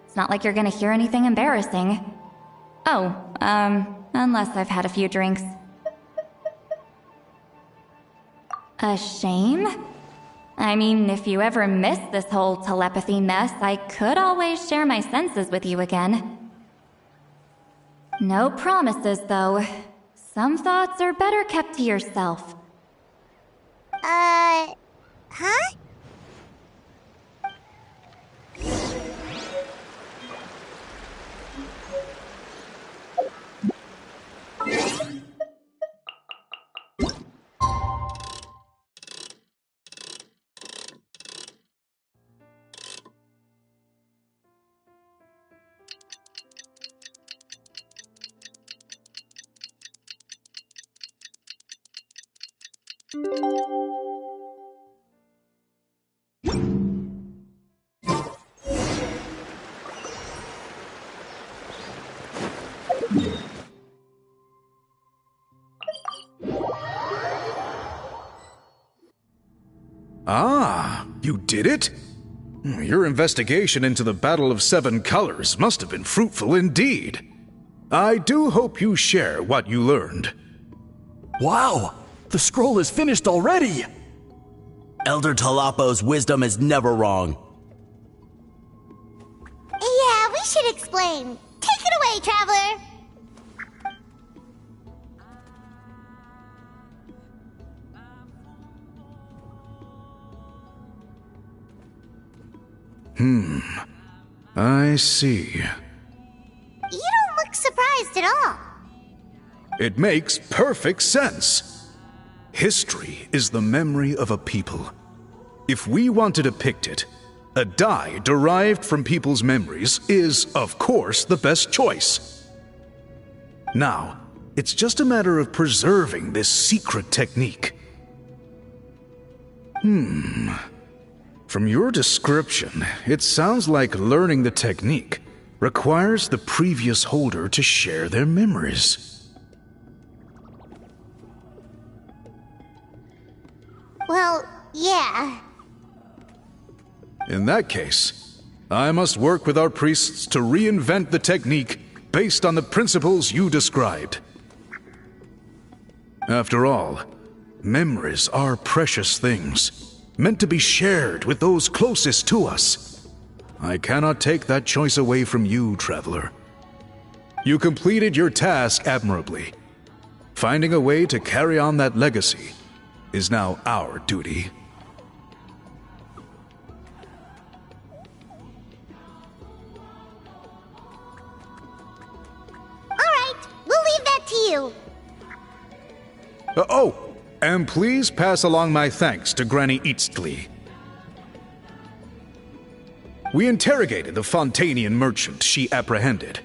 It's not like you're gonna hear anything embarrassing. Oh, unless I've had a few drinks. A shame? I mean, if you ever miss this whole telepathy mess, I could always share my senses with you again. No promises, though. Some thoughts are better kept to yourself. Huh? Ah, you did it? Your investigation into the Battle of Seven Colors must have been fruitful indeed. I do hope you share what you learned. Wow! The scroll is finished already! Elder Talapo's wisdom is never wrong. Yeah, we should explain. Take it away, Traveler. I see. You don't look surprised at all. It makes perfect sense. History is the memory of a people. If we want to depict it, a die derived from people's memories is, of course, the best choice. Now, it's just a matter of preserving this secret technique. From your description, it sounds like learning the technique requires the previous holder to share their memories. Well, yeah. In that case, I must work with our priests to reinvent the technique based on the principles you described. After all, memories are precious things, meant to be shared with those closest to us. I cannot take that choice away from you, Traveler. You completed your task admirably. Finding a way to carry on that legacy is now our duty. All right, we'll leave that to you. And please pass along my thanks to Granny Eastly. We interrogated the Fontanian merchant she apprehended,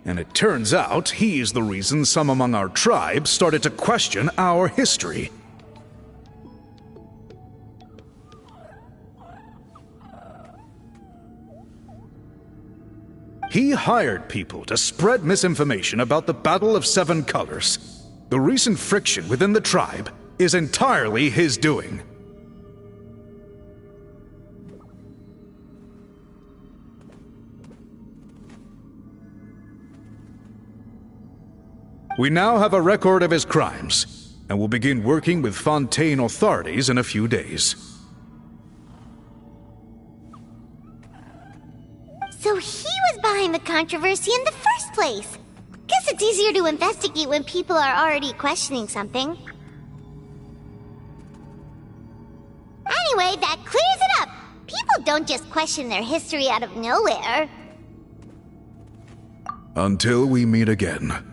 and it turns out he is the reason some among our tribe started to question our history. He hired people to spread misinformation about the Battle of Seven Colors. The recent friction within the tribe is entirely his doing. We now have a record of his crimes, and will begin working with Fontaine authorities in a few days. So he was behind the controversy in the first place. Guess it's easier to investigate when people are already questioning something. Anyway, that clears it up. People don't just question their history out of nowhere. Until we meet again.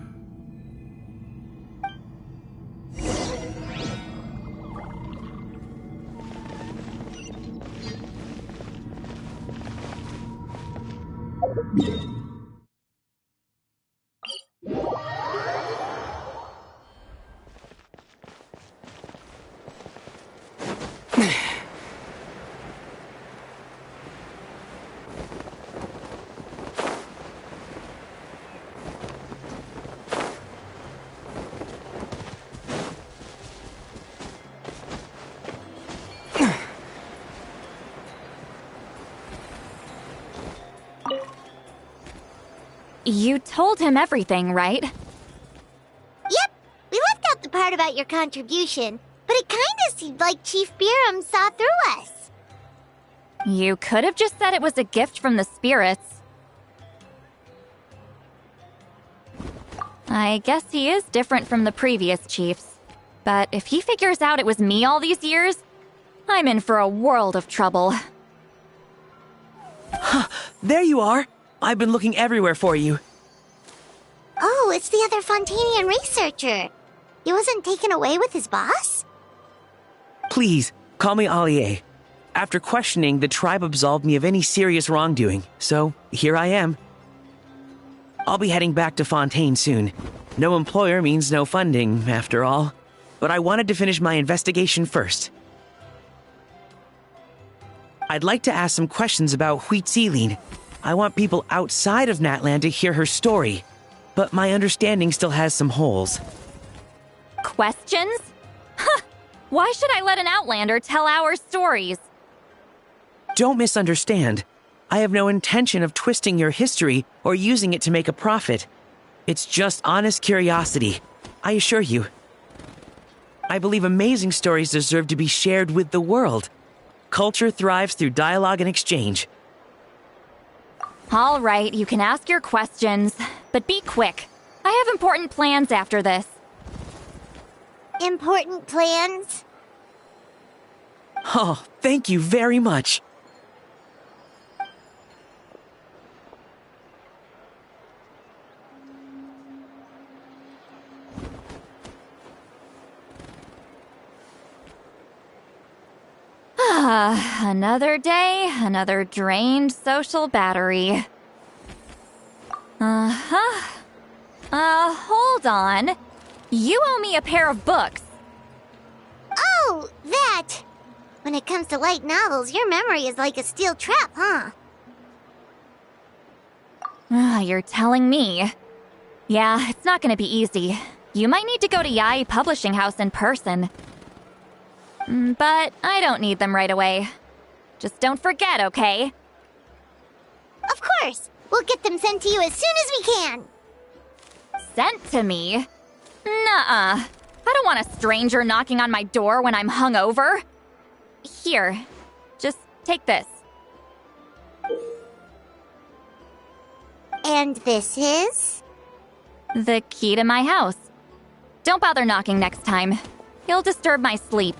You told him everything, right? Yep, we left out the part about your contribution, but it kinda seemed like Chief Biram saw through us. You could have just said it was a gift from the spirits. I guess he is different from the previous chiefs. But if he figures out it was me all these years, I'm in for a world of trouble. There you are! I've been looking everywhere for you. Oh, it's the other Fontanian researcher. He wasn't taken away with his boss? Please, call me Allier. After questioning, the tribe absolved me of any serious wrongdoing, so here I am. I'll be heading back to Fontaine soon. No employer means no funding, after all. But I wanted to finish my investigation first. I'd like to ask some questions about Huitziline. I want people outside of Natlan to hear her story, but my understanding still has some holes. Questions? Huh! Why should I let an outlander tell our stories? Don't misunderstand. I have no intention of twisting your history or using it to make a profit. It's just honest curiosity, I assure you. I believe amazing stories deserve to be shared with the world. Culture thrives through dialogue and exchange. All right, you can ask your questions, but be quick. I have important plans after this. Important plans? Oh, thank you very much. Another day, another drained social battery. Hold on. You owe me a pair of books. Oh, that! When it comes to light novels, your memory is like a steel trap, huh? You're telling me. Yeah, it's not gonna be easy. You might need to go to Yai Publishing House in person. But I don't need them right away. Just don't forget, okay? Of course! We'll get them sent to you as soon as we can! Sent to me? Nuh-uh. I don't want a stranger knocking on my door when I'm hungover. Here, just take this. And this is? The key to my house. Don't bother knocking next time. You'll disturb my sleep.